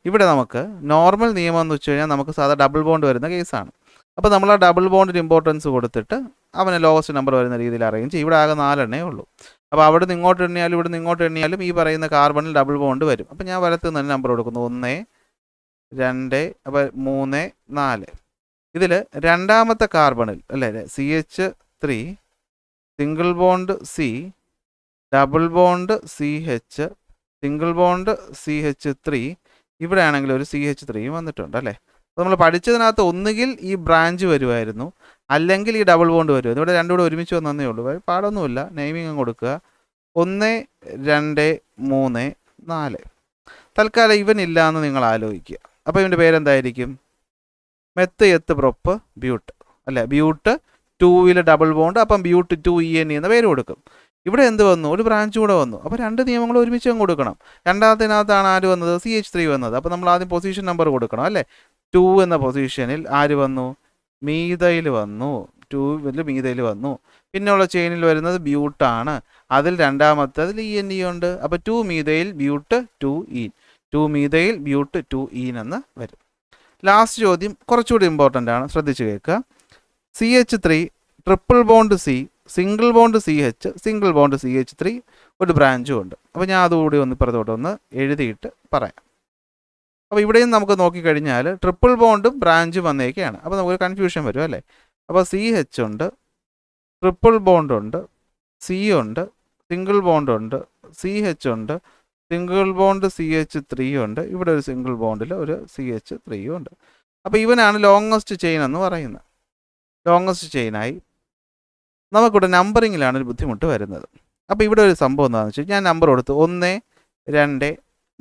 ഇവിടെ നമുക്ക് നോർമൽ നിയമം എന്ന് വെച്ച് കഴിഞ്ഞാൽ നമുക്ക് സാധാ ഡബിൾ ബോണ്ട് വരുന്ന കേസാണ്. അപ്പോൾ നമ്മൾ ആ ഡബിൾ ബോണ്ടിന് ഇമ്പോർട്ടൻസ് കൊടുത്തിട്ട് അവന് ലോവസ്റ്റ് നമ്പർ വരുന്ന രീതിയിൽ അറേഞ്ച് ചെയ്യും. ഇവിടെ ആകെ 4 എണ്ണേ ഉള്ളൂ. അപ്പോൾ അവിടെ നിന്ന് ഇങ്ങോട്ട് എണ്ണിയാലും ഇവിടെ നിന്ന് ഇങ്ങോട്ട് എണ്ണിയാലും ഈ പറയുന്ന കാർബണിൽ ഡബിൾ ബോണ്ട് വരും. അപ്പോൾ ഞാൻ വലത്ത് നിന്ന് നമ്പർ കൊടുക്കുന്നു, 1 2 അപ്പോൾ 3 4. ഇതിൽ രണ്ടാമത്തെ കാർബണിൽ അല്ലേ CH3 single bond C double bond CH single bond CH3 ഇവിടെ ആണെങ്കിൽ ഒരു CH3 വന്നിട്ടുണ്ട് അല്ലേ. അപ്പോൾ നമ്മൾ പഠിച്ചതിനകത്ത് ഒന്നുകിൽ ഈ ബ്രാഞ്ച് വരുമായിരുന്നു, അല്ലെങ്കിൽ ഈ ഡബിൾ ബോണ്ട് വരുമായിരുന്നു. ഇവിടെ രണ്ടും കൂടെ ഒരുമിച്ച് വന്നേ ഉള്ളൂ. പാടൊന്നുമില്ല, നെയിമിങ് കൊടുക്കുക 1 2 3 4. തൽക്കാലം ഇവനില്ല എന്ന് നിങ്ങൾ ആലോചിക്കുക. അപ്പോൾ ഇവൻ്റെ പേരെന്തായിരിക്കും? മെത്ത് എത്ത് പ്രൊപ്പ് ബ്യൂട്ട് അല്ലേ. ബ്യൂട്ട് 2ൽ ഡബിൾ ബോണ്ട്, അപ്പം ബ്യൂട്ട് 2En എന്ന പേര് കൊടുക്കും. ഇവിടെ എന്ത് വന്നു? ഒരു ബ്രാഞ്ച് കൂടെ വന്നു. അപ്പോൾ രണ്ട് നിയമങ്ങൾ ഒരുമിച്ച് അങ്ങ് കൊടുക്കണം. രണ്ടാമത്തിനകത്താണ് ആര് വന്നത്? CH3 വന്നത്. അപ്പോൾ നമ്മൾ ആദ്യം പൊസിഷൻ നമ്പർ കൊടുക്കണം അല്ലേ. 2 എന്ന പൊസിഷനിൽ ആര് വന്നു? മീതയിൽ വന്നു. 2 മീതയിൽ വന്നു. പിന്നെയുള്ള ചെയിനിൽ വരുന്നത് ബ്യൂട്ടാണ്. അതിൽ രണ്ടാമത്തതിൽ ENE ഉണ്ട്. അപ്പോൾ 2 മീതയിൽ ബ്യൂട്ട് 2En, 2 മീതയിൽ ബ്യൂട്ട് 2En എന്ന് വരും. ലാസ്റ്റ് ചോദ്യം കുറച്ചുകൂടി ഇമ്പോർട്ടൻ്റ് ആണ്, ശ്രദ്ധിച്ച് കേൾക്കുക. CH3 triple bond C single bond CH single bond CH3 ഒരു ബ്രാഞ്ചും ഉണ്ട്. അപ്പോൾ ഞാൻ അതുകൂടി ഒന്ന് ഇപ്പുറത്തോട്ടൊന്ന് എഴുതിയിട്ട് പറയാം. അപ്പോൾ ഇവിടെയും നമുക്ക് നോക്കിക്കഴിഞ്ഞാൽ ട്രിപ്പിൾ ബോണ്ടും ബ്രാഞ്ചും വന്നേക്കാണ്. അപ്പോൾ നമുക്കൊരു കൺഫ്യൂഷൻ വരും അല്ലേ. അപ്പോൾ CH ഉണ്ട്, ട്രിപ്പിൾ ബോണ്ട് ഉണ്ട്, C ഉണ്ട്, സിംഗിൾ ബോണ്ട് ഉണ്ട്, CH ഉണ്ട്, സിംഗിൾ ബോണ്ട് CH3 ഉണ്ട്, ഇവിടെ ഒരു സിംഗിൾ ബോണ്ടിൽ ഒരു CH3 ഉണ്ട്. അപ്പോൾ ഇവനാണ് ലോങ്ങസ്റ്റ് ചെയിൻ എന്ന് പറയുന്നത്. ലോങ്ങസ്റ്റ് ചെയിനായി നമുക്കിവിടെ നമ്പറിങ്ങിലാണ് ഒരു ബുദ്ധിമുട്ട് വരുന്നത്. അപ്പോൾ ഇവിടെ ഒരു സംഭവം എന്താണെന്ന് വെച്ചാൽ ഞാൻ നമ്പർ കൊടുത്ത് 1 2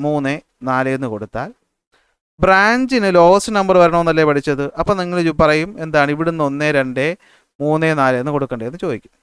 3 4 എന്ന് കൊടുത്താൽ ബ്രാഞ്ചിന് ലോവസ്റ്റ് നമ്പർ വരണമെന്നല്ലേ പഠിച്ചത്. അപ്പോൾ നിങ്ങൾ പറയും എന്താണ് ഇവിടുന്ന് 1 2 3 4 എന്ന് കൊടുക്കേണ്ടതെന്ന് ചോദിക്കും.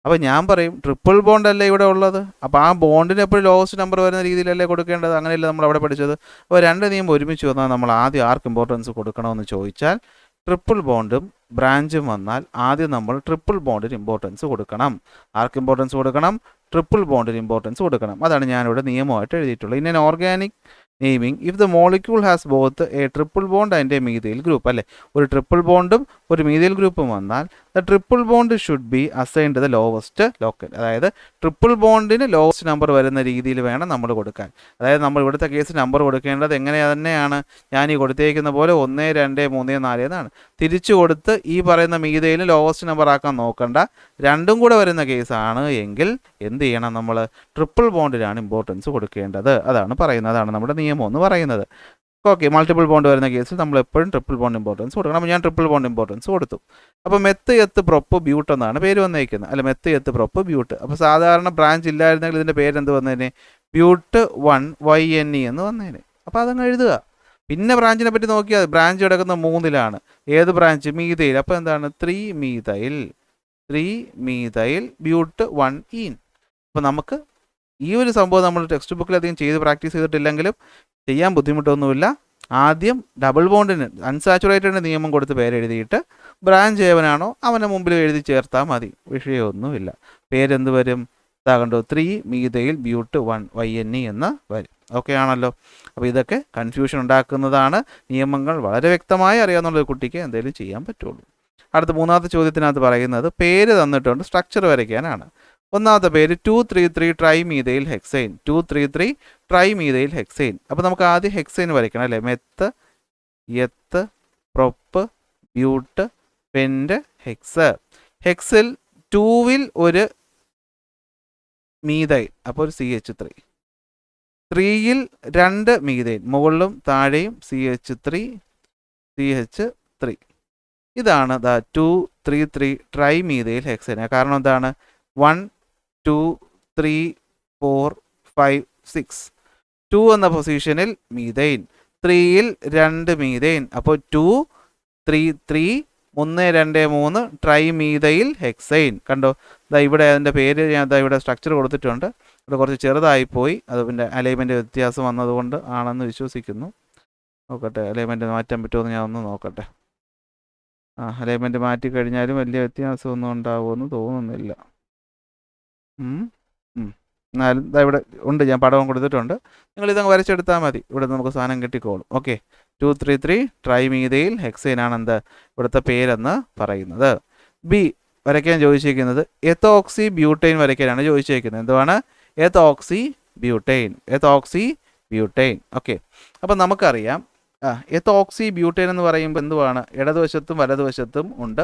അപ്പോൾ ഞാൻ പറയും ട്രിപ്പിൾ ബോണ്ട് അല്ലേ ഇവിടെ ഉള്ളത്, അപ്പോൾ ആ ബോണ്ടിന് എപ്പോഴും ലോവസ്റ്റ് നമ്പർ വരുന്ന രീതിയിലല്ലേ കൊടുക്കേണ്ടത്. അങ്ങനെയല്ല നമ്മൾ അവിടെ പഠിച്ചത്. അപ്പോൾ രണ്ട് നിയമം ഒരുമിച്ച് വന്നാൽ നമ്മൾ ആദ്യം ആർക്ക് ഇമ്പോർട്ടൻസ് കൊടുക്കണമെന്ന് ചോദിച്ചാൽ ട്രിപ്പിൾ ബോണ്ടും ബ്രാഞ്ചും വന്നാൽ ആദ്യം നമ്മൾ ട്രിപ്പിൾ ബോണ്ടിന് ഇമ്പോർട്ടൻസ് കൊടുക്കണം. ആർക്ക് ഇമ്പോർട്ടൻസ് കൊടുക്കണം? ട്രിപ്പിൾ ബോണ്ടിന് ഇമ്പോർട്ടൻസ് കൊടുക്കണം. അതാണ് ഞാനിവിടെ നിയമമായിട്ട് എഴുതിയിട്ടുള്ളത്. In an organic naming if the molecule has both A triple bond and A methyl group അല്ലേ. ഒരു ട്രിപ്പിൾ ബോണ്ടും ഒരു മീഥൈൽ ഗ്രൂപ്പും വന്നാൽ the triple bond should be assigned the lowest local. അതായത് ട്രിപ്പിൾ ബോണ്ടിന് ലോവസ്റ്റ് നമ്പർ വരുന്ന രീതിയിൽ വേണം നമ്മൾ കൊടുക്കാൻ. അതായത് നമ്മൾ ഇവിടുത്തെ കേസ് നമ്പർ കൊടുക്കേണ്ടത് എങ്ങനെ തന്നെയാണ് ഞാൻ ഈ കൊടുത്തേക്കുന്ന പോലെ 1 2 3 4 എന്നാണ്. തിരിച്ചു കൊടുത്ത് ഈ പറയുന്ന മീഥൈൽ ലോവസ്റ്റ് നമ്പർ ആക്കാൻ നോക്കണ്ട. രണ്ടും കൂടെ വരുന്ന കേസാണ് എങ്കിൽ എന്ത് ചെയ്യണം? നമ്മൾ ട്രിപ്പിൾ ബോണ്ടിനാണ് ഇമ്പോർട്ടൻസ് കൊടുക്കേണ്ടത്. അതാണ് പറയുന്നത്, അതാണ് നമ്മുടെ നിയമം എന്ന് പറയുന്നത്. ഓക്കെ, മൾട്ടിപ്പിൾ ബോണ്ട് വരുന്ന കേസിൽ നമ്മൾ എപ്പോഴും ട്രിപ്പിൾ ബോണ്ട് ഇമ്പോർട്ടൻസ് കൊടുക്കണം. അപ്പോൾ ഞാൻ ട്രിപ്പിൾ ബോണ്ട് ഇമ്പോർട്ടൻസ് കൊടുത്തു. അപ്പോൾ മെത്ത് എത്ത് പ്രൊപ്പ് ബ്യൂട്ട് എന്നാണ് പേര് വന്നേക്കുന്നത് അല്ല, മെത്ത് എത്ത് പ്രൊപ്പ് ബ്യൂട്ട്. അപ്പോൾ സാധാരണ ബ്രാഞ്ച് ഇല്ലായിരുന്നെങ്കിൽ ഇതിൻ്റെ പേരെന്ത് വന്നേനെ? ബ്യൂട്ട് 1 YNE എന്ന് വന്നേനെ. അപ്പോൾ അതങ്ങ് എഴുതുക. പിന്നെ ബ്രാഞ്ചിനെ പറ്റി നോക്കിയാൽ ബ്രാഞ്ച് കിടക്കുന്ന 3ലാണ്. ഏത് ബ്രാഞ്ച്? മീഥൈൽ. അപ്പോൾ എന്താണ്? 3 മീഥൈൽ ബ്യൂട്ട് 1En. അപ്പോൾ നമുക്ക് ഈ ഒരു സംഭവം നമ്മൾ ടെക്സ്റ്റ് ബുക്കിൽ അധികം ചെയ്ത് പ്രാക്ടീസ് ചെയ്തിട്ടില്ലെങ്കിലും ചെയ്യാൻ ബുദ്ധിമുട്ടൊന്നുമില്ല. ആദ്യം ഡബിൾ ബോണ്ടിന് അൺസാച്ചുറേറ്റഡിൻ്റെ നിയമം കൊടുത്ത് പേരെഴുതിയിട്ട് ബ്രാഞ്ച് ഏവനാണോ അവൻ്റെ മുമ്പിൽ എഴുതി ചേർത്താൽ മതി, വിഷയമൊന്നുമില്ല. പേരെന്ത് വരും? കണ്ടോ, 3 മീഥൈൽ ബ്യൂട്ട് 1 YNE എന്ന് വരും. ഓക്കെ ആണല്ലോ. അപ്പോൾ ഇതൊക്കെ കൺഫ്യൂഷൻ ഉണ്ടാക്കുന്നതാണ്. നിയമങ്ങൾ വളരെ വ്യക്തമായി അറിയാവുന്ന ഒരു കുട്ടിക്ക് എന്തെങ്കിലും ചെയ്യാൻ പറ്റുള്ളൂ. അടുത്ത മൂന്നാമത്തെ ചോദ്യത്തിനകത്ത് പറയുന്നത് പേര് തന്നിട്ടുണ്ട്, സ്ട്രക്ചർ വരയ്ക്കാനാണ്. ഒന്നാമത്തെ പേര് 233 ട്രൈമീഥൈൽ ഹെക്സൈൻ. 233 trimethyl hexyne. അപ്പോൾ നമുക്ക് ആദ്യം ഹെക്സൈൻ വരയ്ക്കണം അല്ലേ. Meth eth prop but pent HECS. ഹെക്സിൽ 2ൽ ഒരു മീഥൈൽ, അപ്പോൾ ഒരു CH3. 3ൽ 2 മീഥൈൽ, മുകളിലും താഴെയും CH3. ഇതാണ് 233 ട്രൈമീഥൈൽ ഹെക്സൈൻ. കാരണം എന്താണ്? 1 2 3 4 5 6. 2 എന്ന പൊസിഷനിൽ മീഥൈൻ, 3ൽ 2 മീഥൈൻ, അപ്പോൾ 2 3 3 1 2 3 ട്രൈമീഥൈൽ ഹെക്സൈൻ. കണ്ടോ, ഇവിടെ അതിൻ്റെ പേര് ഞാൻ ഇവിടെ സ്ട്രക്ചർ കൊടുത്തിട്ടുണ്ട്. ഇവിടെ കുറച്ച് ചെറുതായിപ്പോയി, അത് പിന്നെ അലൈൻമെൻറ്റ് വ്യത്യാസം വന്നതുകൊണ്ട് ആണെന്ന് വിശ്വസിക്കുന്നു. നോക്കട്ടെ, അലൈൻമെൻറ്റ് മാറ്റാൻ പറ്റുമോ ഞാൻ ഒന്ന് നോക്കട്ടെ. അലൈൻമെൻറ്റ് മാറ്റി കഴിഞ്ഞാലും വലിയ വ്യത്യാസമൊന്നും ഉണ്ടാവുമെന്ന് തോന്നുന്നില്ല. എന്നാലും ഇവിടെ ഉണ്ട്, ഞാൻ പടവും കൊടുത്തിട്ടുണ്ട്. നിങ്ങൾ ഇതങ്ങ് വരച്ചെടുത്താൽ മതി, ഇവിടെ നമുക്ക് സാധനം കിട്ടിക്കോളും. ഓക്കെ, 233 ട്രൈമീഥൈൽ ഹെക്സൈൻ ആണ് എന്ത് ഇവിടുത്തെ പേരെന്ന് പറയുന്നത്. ബി വരയ്ക്കാൻ ചോദിച്ചിരിക്കുന്നത് എത്തോക്സി ബ്യൂട്ടൈൻ വരയ്ക്കാനാണ് ചോദിച്ചിരിക്കുന്നത്. എന്തുവാണ്? എത്തോക്സി ബ്യൂട്ടൈൻ. ഓക്കെ, അപ്പം നമുക്കറിയാം എത്തോക്സി ബ്യൂട്ടേൻ എന്ന് പറയുമ്പോൾ എന്തുവാണ്, ഇടതുവശത്തും വലതുവശത്തും ഉണ്ട്,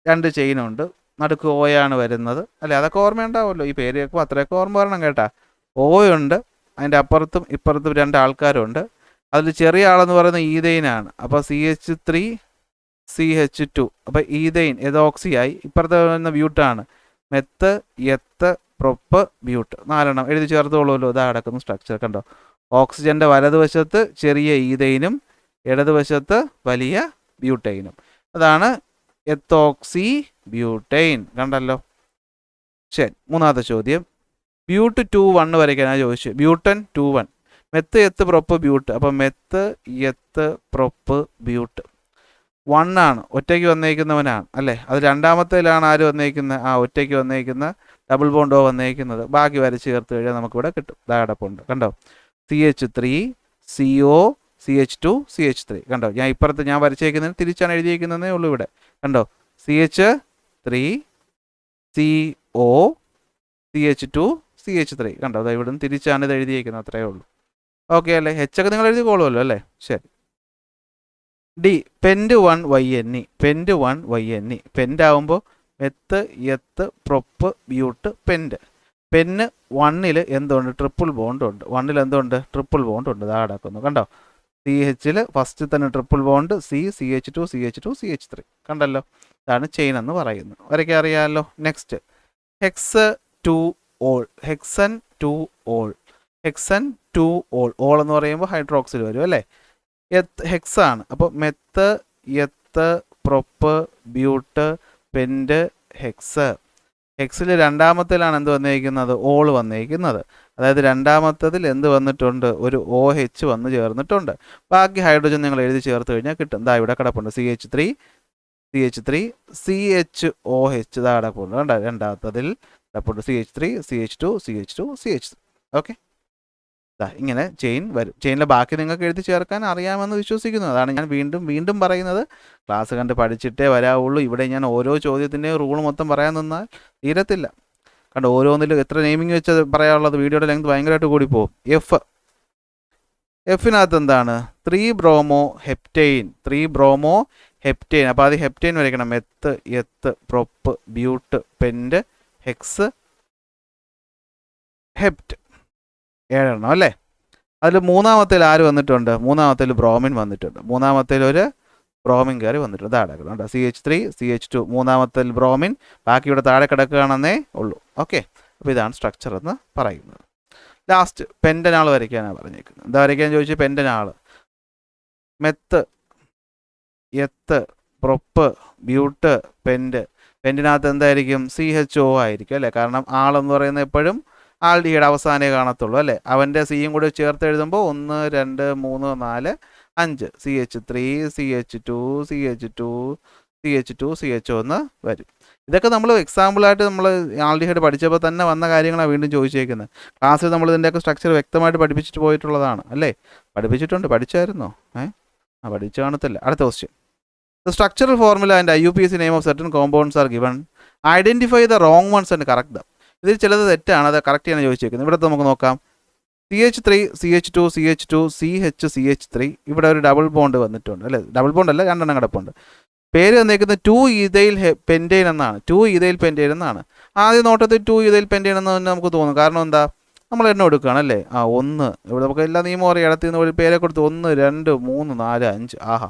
2 ചെയിനുണ്ട്, നടുക്ക് ഓയാണ് വരുന്നത് അല്ലേ. അതൊക്കെ ഓർമ്മയുണ്ടാവുമല്ലോ, ഈ പേര് കേൾക്കുമ്പോൾ അത്രയൊക്കെ ഓർമ്മ വരണം കേട്ടാ. ഓയുണ്ട്, അതിൻ്റെ അപ്പുറത്തും ഇപ്പുറത്തും 2 ആൾക്കാരുണ്ട്. അതിൽ ചെറിയ ആളെന്ന് പറയുന്നത് ഈഥെയിനാണ്. അപ്പോൾ CH3 CH2, അപ്പോൾ ഈഥെയിൻ എതോക്സി ആയി. ഇപ്പുറത്തെ വരുന്ന ബ്യൂട്ടാണ്, മെത്ത് എത്ത് പ്രൊപ്പ് ബ്യൂട്ട്, 4 എഴുതി ചേർത്തോളൂല്ലോ. ഇതാ കിടക്കുന്ന സ്ട്രക്ചർ കണ്ടോ. ഓക്സിജൻ്റെ വലതുവശത്ത് ചെറിയ ഈഥെയിനും ഇടതുവശത്ത് വലിയ ബ്യൂട്ടൈനും, അതാണ് എത്തോക്സി ബ്യൂട്ടൈൻ. കണ്ടല്ലോ. ശരി, മൂന്നാമത്തെ ചോദ്യം. ബ്യൂട്ട് 2 വരയ്ക്കാനാണ് ചോദിച്ചു. ബ്യൂട്ടൻ 2 മെത്ത് എത്ത് പ്രൊപ്പ് ബ്യൂട്ട്. അപ്പം മെത്ത് എത്ത് പ്രൊപ്പ് ബ്യൂട്ട് 1 ആണ്, ഒറ്റയ്ക്ക് വന്നേക്കുന്നവനാണ് അല്ലേ. അത് രണ്ടാമത്തേലാണ് ആര് വന്നേക്കുന്നത്, ഒറ്റയ്ക്ക് വന്നേക്കുന്ന ഡബിൾ ബോണ്ടോ വന്നേക്കുന്നത്. ബാക്കി വരച്ച് ചേർത്ത് കഴിഞ്ഞാൽ നമുക്കിവിടെ കിട്ടും. കിടപ്പുണ്ട് കണ്ടോ. CH3 CO CH2 CH3 കണ്ടോ. ഞാൻ ഇപ്പുറത്ത് ഞാൻ വരച്ചേക്കുന്നതിന് തിരിച്ചാണ് എഴുതിയേക്കുന്നതേ ഉള്ളൂ ഇവിടെ കണ്ടോ. CH3 CO CH2 CH3 കണ്ടോ. അത് ഇവിടെ നിന്ന് തിരിച്ചാണ് ഇത് എഴുതിയേക്കുന്നത്, അത്രയേ ഉള്ളൂ. ഓക്കെ അല്ലേ. ഒക്കെ നിങ്ങൾ എഴുതിക്കോളുമല്ലോ അല്ലേ. ശരി. D പെൻറ്റ് 1 YNE. പെൻറ്റ് 1 YNE പെൻറ്റ് ആകുമ്പോൾ meth eth prop but പെൻറ്റ്. Pen 1 എന്തുണ്ട്, ട്രിപ്പിൾ ബോണ്ട് ഉണ്ട്. 1 എന്തുണ്ട്, ട്രിപ്പിൾ ബോണ്ട് ഉണ്ട്. ഇതാ കിടക്കുന്നു കണ്ടോ. CH ഫസ്റ്റ് തന്നെ triple bond, CH2 CH2 CH3 കണ്ടല്ലോ. ഇതാണ് ചെയിൻ എന്ന് പറയുന്നത്. വരയ്ക്കാൻ അറിയാമല്ലോ. Next hex 2 ol. Hexan 2 ol. Hexan 2 ol. Ol എന്ന് പറയുമ്പോൾ ഹൈഡ്രോക്സിൽ വരും അല്ലേ. ഹെക്സ് ആണ്. അപ്പോൾ meth eth prop but pent HECS. ഹെക്സിൽ രണ്ടാമത്തേലാണ് എന്ത് വന്നിരിക്കുന്നത്, ഓൾ വന്നിരിക്കുന്നത്. അതായത് രണ്ടാമത്തതിൽ എന്ത് വന്നിട്ടുണ്ട്, ഒരു OH വന്ന് ചേർന്നിട്ടുണ്ട്. ബാക്കി ഹൈഡ്രജൻ നിങ്ങൾ എഴുതി ചേർത്ത് കഴിഞ്ഞാൽ കിട്ടും. ഇതാ ഇവിടെ കിടപ്പുണ്ട് CH3 CHOH. ഇതാ കിടപ്പുണ്ട് കണ്ടോ. രണ്ടാമത്തതിൽ കിടപ്പുണ്ട് CH3 CH2 CH2 CH3. Okay. ഇങ്ങനെ ചെയിൻ വരും. ചെയിനിലെ ബാക്കി നിങ്ങൾക്ക് എഴുതി ചേർക്കാൻ അറിയാമെന്ന് വിശ്വസിക്കുന്നു. അതാണ് ഞാൻ വീണ്ടും പറയുന്നത്. ക്ലാസ് കണ്ട് പഠിച്ചിട്ടേ വരാവുള്ളൂ. ഇവിടെ ഞാൻ ഓരോ ചോദ്യത്തിൻ്റെയും റൂൾ മൊത്തം പറയാൻ നിന്നാൽ തീരത്തില്ല. കണ്ടോ, ഓരോന്നിലും എത്ര നെയിമിങ് വെച്ച് പറയാനുള്ളത്, വീഡിയോയുടെ ലെങ്ത് ഭയങ്കരമായിട്ട് കൂടിപ്പോവും. എഫിനകത്ത് എന്താണ്, 3 ബ്രോമോ ഹെപ്റ്റൈൻ. 3 bromo heptyne. അപ്പോൾ അത് ഹെപ്റ്റൈൻ വരയ്ക്കണം. Meth eth prop but pent hex hept. 7 അല്ലേ. അതിൽ മൂന്നാമത്തേൽ ആര് വന്നിട്ടുണ്ട്, മൂന്നാമത്തേൽ ബ്രോമിൻ വന്നിട്ടുണ്ട്. മൂന്നാമത്തേൽ ഒരു ബ്രോമിൻ കയറി വന്നിട്ടുണ്ട്. താഴെ കിടക്കുന്നുണ്ട് CH3 CH2. മൂന്നാമത്തേൽ ബ്രോമിൻ. ബാക്കി ഇവിടെ താഴെ കിടക്കുകയാണെന്നേ ഉള്ളൂ. ഓക്കെ. അപ്പോൾ ഇതാണ് സ്ട്രക്ചർ എന്ന് പറയുന്നത്. ലാസ്റ്റ് പെൻറ്റനാൾ വരയ്ക്കാനാണ് പറഞ്ഞേക്കുന്നത്. എന്താ വരയ്ക്കാൻ ചോദിച്ചു, പെൻറ്റനാൾ. Meth eth prop but പെൻറ്റ്. പെൻറ്റിനകത്ത് എന്തായിരിക്കും, CHO ആയിരിക്കും അല്ലേ. കാരണം ആളെന്ന് പറയുന്നത് എപ്പോഴും ആൽഡിഹൈഡ് അവസാനമേ കാണത്തുള്ളൂ അല്ലേ. അവൻ്റെ സിയും കൂടി ചേർത്ത് എഴുതുമ്പോൾ 1 2 3 4 5 CH3 CH2 CH2 CH2 CHO എന്ന് വരും. ഇതൊക്കെ നമ്മൾ എക്സാമ്പിളായിട്ട് നമ്മൾ ആൽഡിഹൈഡ് പഠിച്ചപ്പോൾ തന്നെ വന്ന കാര്യങ്ങളാണ് വീണ്ടും ചോദിച്ചേക്കുന്നത്. ക്ലാസ്സിൽ നമ്മൾ ഇതിൻ്റെയൊക്കെ സ്ട്രക്ചർ വ്യക്തമായിട്ട് പഠിപ്പിച്ചിട്ട് പോയിട്ടുള്ളതാണ് അല്ലേ. പഠിപ്പിച്ചിട്ടുണ്ട്. പഠിച്ചായിരുന്നോ? പഠിച്ചു കാണത്തില്ല. അടുത്ത question. The structural formula and IUPAC name of certain compounds are given. Identify the wrong ones and correct them. ഇതിൽ ചിലത് തെറ്റാണ്, അത് കറക്റ്റ് ചെയ്യാൻ ചോദിച്ചേക്കുന്നത്. ഇവിടെ നമുക്ക് നോക്കാം. CH3 CH2 CH2 CH3. ഇവിടെ ഒരു ഡബിൾ ബോണ്ട് വന്നിട്ടുണ്ട് അല്ലേ. ഡബിൾ ബോണ്ട് അല്ല, 2 കിടപ്പുണ്ട്. പേര് വന്നേക്കുന്നത് 2 ഈഥൈൽ പെൻറ്റൈൻ എന്നാണ്. 2 ഈഥൈൽ പെൻറ്റൈൻ എന്നാണ്. ആദ്യ നോട്ടത്തിൽ 2 ഈഥൈൽ പെൻറ്റൈൻ എന്ന് തന്നെ നമുക്ക് തോന്നും. കാരണം എന്താ, നമ്മൾ എണ്ണം എടുക്കുകയാണ് അല്ലേ. 1 ഇവിടെ നമുക്ക് എല്ലാ നിയമവും അറിയാം. ഇടത്തിൽ നിന്ന് ഒരു പേരെ കൊടുത്ത് 1 2 3 4 5. ആഹാ,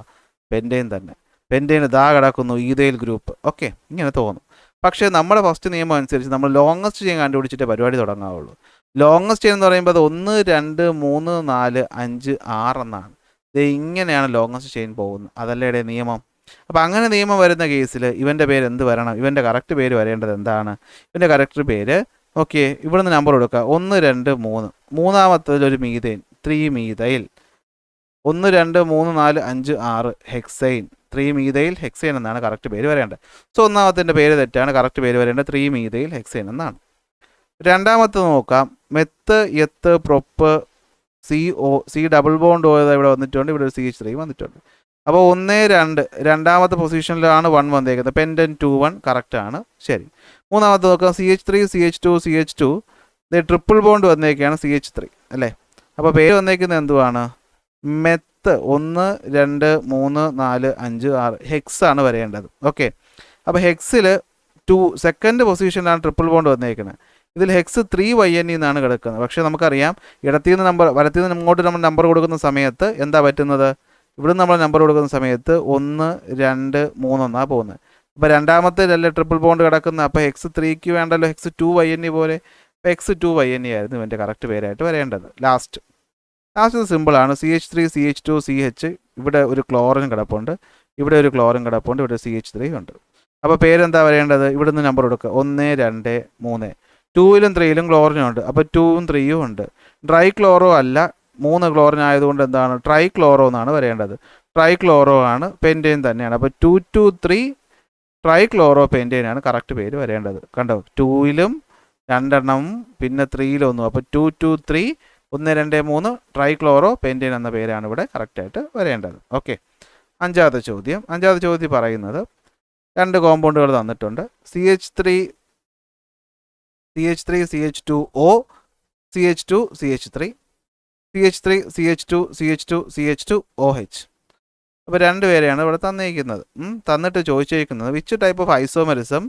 പെൻറ്റൈൻ തന്നെ. പെൻറ്റൈൻ ഇതാ കിടക്കുന്നു, ഈഥൈൽ ഗ്രൂപ്പ്. ഓക്കെ, ഇങ്ങനെ തോന്നും. പക്ഷേ നമ്മുടെ ഫസ്റ്റ് നിയമം അനുസരിച്ച് നമ്മൾ ലോങ്ങസ്റ്റ് ചെയിൻ കണ്ടുപിടിച്ചിട്ടേ പരിപാടി തുടങ്ങാവുള്ളൂ. ലോങ്ങസ്റ്റ് ചെയിൻ എന്ന് പറയുമ്പോൾ അത് 1 2 3 4 5 6 എന്നാണ്. ഇത് ഇങ്ങനെയാണ് ലോങ്ങസ്റ്റ് ചെയിൻ പോകുന്നത്. അതല്ലേ നിയമം. അപ്പോൾ അങ്ങനെ നിയമം വരുന്ന കേസിൽ ഇവൻ്റെ പേര് എന്ത് വരണം, ഇവൻ്റെ കറക്റ്റ് പേര് വരേണ്ടത് എന്താണ്, ഇവൻ്റെ കറക്റ്റ് പേര് ഓക്കെ ഇവിടെ നിന്ന് നമ്പർ കൊടുക്കുക. 1 2 3. മൂന്നാമത്തതിലൊരു methane, 3 methyl. 1 2 3 4 5 6 hexane. 3 methyl hexane എന്നാണ് കറക്റ്റ് പേര് വരേണ്ടത്. സോ ഒന്നാമത്തിൻ്റെ പേര് തെറ്റാണ്, കറക്റ്റ് പേര് വരേണ്ടത് 3 മീഥൈൽ ഹെക്സൈൻ എന്നാണ്. രണ്ടാമത്തെ നോക്കാം. Meth eth prop C double bond പോയത് ഇവിടെ വന്നിട്ടുണ്ട്. ഇവിടെ ഒരു CH3 വന്നിട്ടുണ്ട്. അപ്പോൾ 1 2 രണ്ടാമത്തെ പൊസിഷനിലാണ് 1 വന്നേക്കുന്നത്. പെൻറ്റൻ 2 1 കറക്റ്റാണ്. ശരി. മൂന്നാമത്തെ നോക്കാം. CH3 CH2 CH2. ഇത് ട്രിപ്പിൾ ബോണ്ട് വന്നേക്കാണ് CH3 അല്ലേ. അപ്പോൾ പേര് വന്നേക്കുന്നത് എന്തുവാണ്, മെത്ത് 10 1 2 3 4 5 6 ഹെക്സ് ആണ് വരേണ്ടത്. ഓക്കെ, അപ്പോൾ ഹെക്സിൽ 2 സെക്കൻഡ് പൊസിഷനിലാണ് ട്രിപ്പിൾ ബോണ്ട് വന്നേക്കുന്നത്. ഇതിൽ ഹെക്സ് 3YNE എന്നാണ് കിടക്കുന്നത്. പക്ഷേ നമുക്കറിയാം വലത്തിൽ നിന്ന് ഇങ്ങോട്ട് നമ്മൾ നമ്പർ കൊടുക്കുന്ന സമയത്ത് എന്താ പറ്റുന്നത്, ഇവിടെ നമ്മൾ നമ്പർ കൊടുക്കുന്ന സമയത്ത് 1 2 3 എന്നാണ് പോകുന്നത്. അപ്പോൾ രണ്ടാമത്തെ ട്രിപ്പിൾ ബോണ്ട് കിടക്കുന്നത്. അപ്പോൾ ഹെക്സ് 3ക്ക് വേണ്ടല്ലോ, ഹെക്സ് 2YNE പോലെ. അപ്പോൾ ഹെക്സ് 2YNE ആയിരുന്നു ഇവൻ്റെ കറക്റ്റ് പേരായിട്ട് വരേണ്ടത്. ലാസ്റ്റ് സിമ്പിളാണ്. CH3 CH2 CH. ഇവിടെ ഒരു ക്ലോറിൻ കിടപ്പുണ്ട്, ഇവിടെ ഒരു ക്ലോറിൻ കിടപ്പുണ്ട്, ഇവിടെ CH3 ഉണ്ട്. അപ്പോൾ പേരെന്താ വരേണ്ടത്, ഇവിടെ നിന്ന് നമ്പർ കൊടുക്കുക 1 2 3. 2ലും 3ലും ക്ലോറിനുണ്ട്, അപ്പോൾ 2ഉം 3യും ഉണ്ട്. ഡ്രൈ ക്ലോറോ അല്ല, 3 ക്ലോറിൻ ആയതുകൊണ്ട് എന്താണ് ട്രൈ ക്ലോറോ എന്നാണ് വരേണ്ടത്. ട്രൈ ക്ലോറോ ആണ്, പെൻറ്റെയിൻ തന്നെയാണ്. അപ്പോൾ 223 ട്രൈ ക്ലോറോ പെൻറ്റെയിനാണ് കറക്റ്റ് പേര് വരേണ്ടത്. കണ്ടോ, 2ലും 2 പിന്നെ 3ലും 1. അപ്പോൾ 223 1 2 3 ട്രൈ ക്ലോറോ പെൻറ്റെയിൻ എന്ന പേരാണ് ഇവിടെ കറക്റ്റായിട്ട് വരേണ്ടത്. ഓക്കെ, അഞ്ചാമത്തെ ചോദ്യം പറയുന്നത് 2 കോമ്പൗണ്ടുകൾ തന്നിട്ടുണ്ട്. CH3 CH2O CH2 CH3 CH3 CH2 CH2 CH2OH. അപ്പോൾ 2 പേരെയാണ് ഇവിടെ തന്നിരിക്കുന്നത്. തന്നിട്ട് ചോദിച്ചിരിക്കുന്നത് which type of isomerism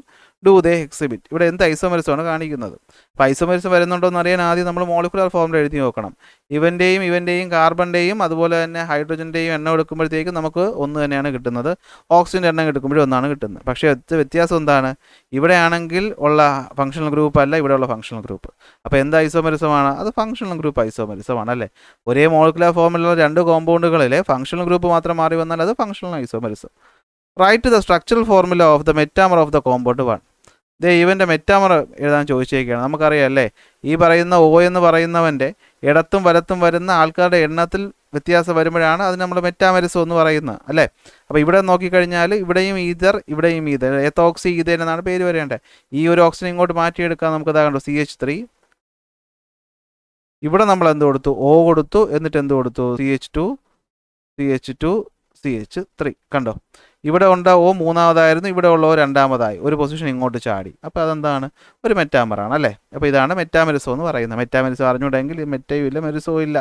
do they exhibit. ഇവിടെ എന്ത് ഐസോമെറിസമാണ് കാണിക്കുന്നത്. അപ്പോൾ ഐസോമെറിസം വരുന്നുണ്ടോ എന്ന് അറിയാൻ ആദ്യം നമ്മൾ മോളിക്കുലർ ഫോമിൽ എഴുതി നോക്കണം. ഇവൻ്റെയും കാർബണിൻ്റെയും അതുപോലെ തന്നെ ഹൈഡ്രജൻ്റെയും എണ്ണം എടുക്കുമ്പോഴത്തേക്കും നമുക്ക് ഒന്ന് തന്നെയാണ് കിട്ടുന്നത്. ഓക്സിജൻ്റെ എണ്ണം എടുക്കുമ്പോഴും ഒന്നാണ് കിട്ടുന്നത്. പക്ഷേ വ്യത്യാസം എന്താണ്, ഇവിടെ ആണെങ്കിൽ ഉള്ള ഫങ്ഷണൽ ഗ്രൂപ്പ് അല്ല, ഇവിടെ ഉള്ള ഫങ്ഷണൽ ഗ്രൂപ്പ്. അപ്പോൾ എന്ത് ഐസോമെറിസമാണ്, അത് ഫങ്ഷണൽ ഗ്രൂപ്പ് ഐസോമെറിസമാണ് അല്ലേ. ഒരേ മോളിക്കുലർ ഫോമിലുള്ള 2 കോമ്പൗണ്ടുകളിലെ ഫങ്ഷണൽ ഗ്രൂപ്പ് മാത്രം മാറി വന്നാൽ അത് functional isomerism. Write the structural formula of the metamer of the compound 1. ഇവൻ്റെ മെറ്റാമർ എഴുതാൻ ചോദിച്ചേക്കുകയാണ്. നമുക്കറിയാം അല്ലേ, ഈ പറയുന്ന O എന്ന് പറയുന്നവൻ്റെ ഇടത്തും വലത്തും വരുന്ന ആൾക്കാരുടെ എണ്ണത്തിൽ വ്യത്യാസം വരുമ്പോഴാണ് അത് നമ്മൾ മെറ്റാമറിസം എന്ന് പറയുന്നത് അല്ലേ. അപ്പോൾ ഇവിടെ നോക്കിക്കഴിഞ്ഞാൽ ഇവിടെയും ഈതർ എത്തോക്സി ഈതേൻ എന്നാണ് പേര് വരേണ്ടത്. ഈ ഒരു ഓക്സിജൻ ഇങ്ങോട്ട് മാറ്റിയെടുക്കാൻ നമുക്ക് ഇതാകണ്ടോ CH3. ഇവിടെ നമ്മൾ എന്ത് കൊടുത്തു, O കൊടുത്തു, എന്നിട്ട് എന്ത് കൊടുത്തു CH2 CH3. കണ്ടോ, ഇവിടെ ഉണ്ട് O മൂന്നാമതായിരുന്നു, ഇവിടെ ഉള്ള O രണ്ടാമതായി, ഒരു പൊസിഷൻ ഇങ്ങോട്ട് ചാടി. അപ്പോൾ അതെന്താണ്, ഒരു മെറ്റാമറാണ് അല്ലേ. അപ്പോൾ ഇതാണ് മെറ്റാമറിസം എന്ന് പറയുന്നത്. മെറ്റാമറിസം അറിഞ്ഞൂടെങ്കിൽ മെറ്റയും ഇല്ല മെറിസവും ഇല്ല.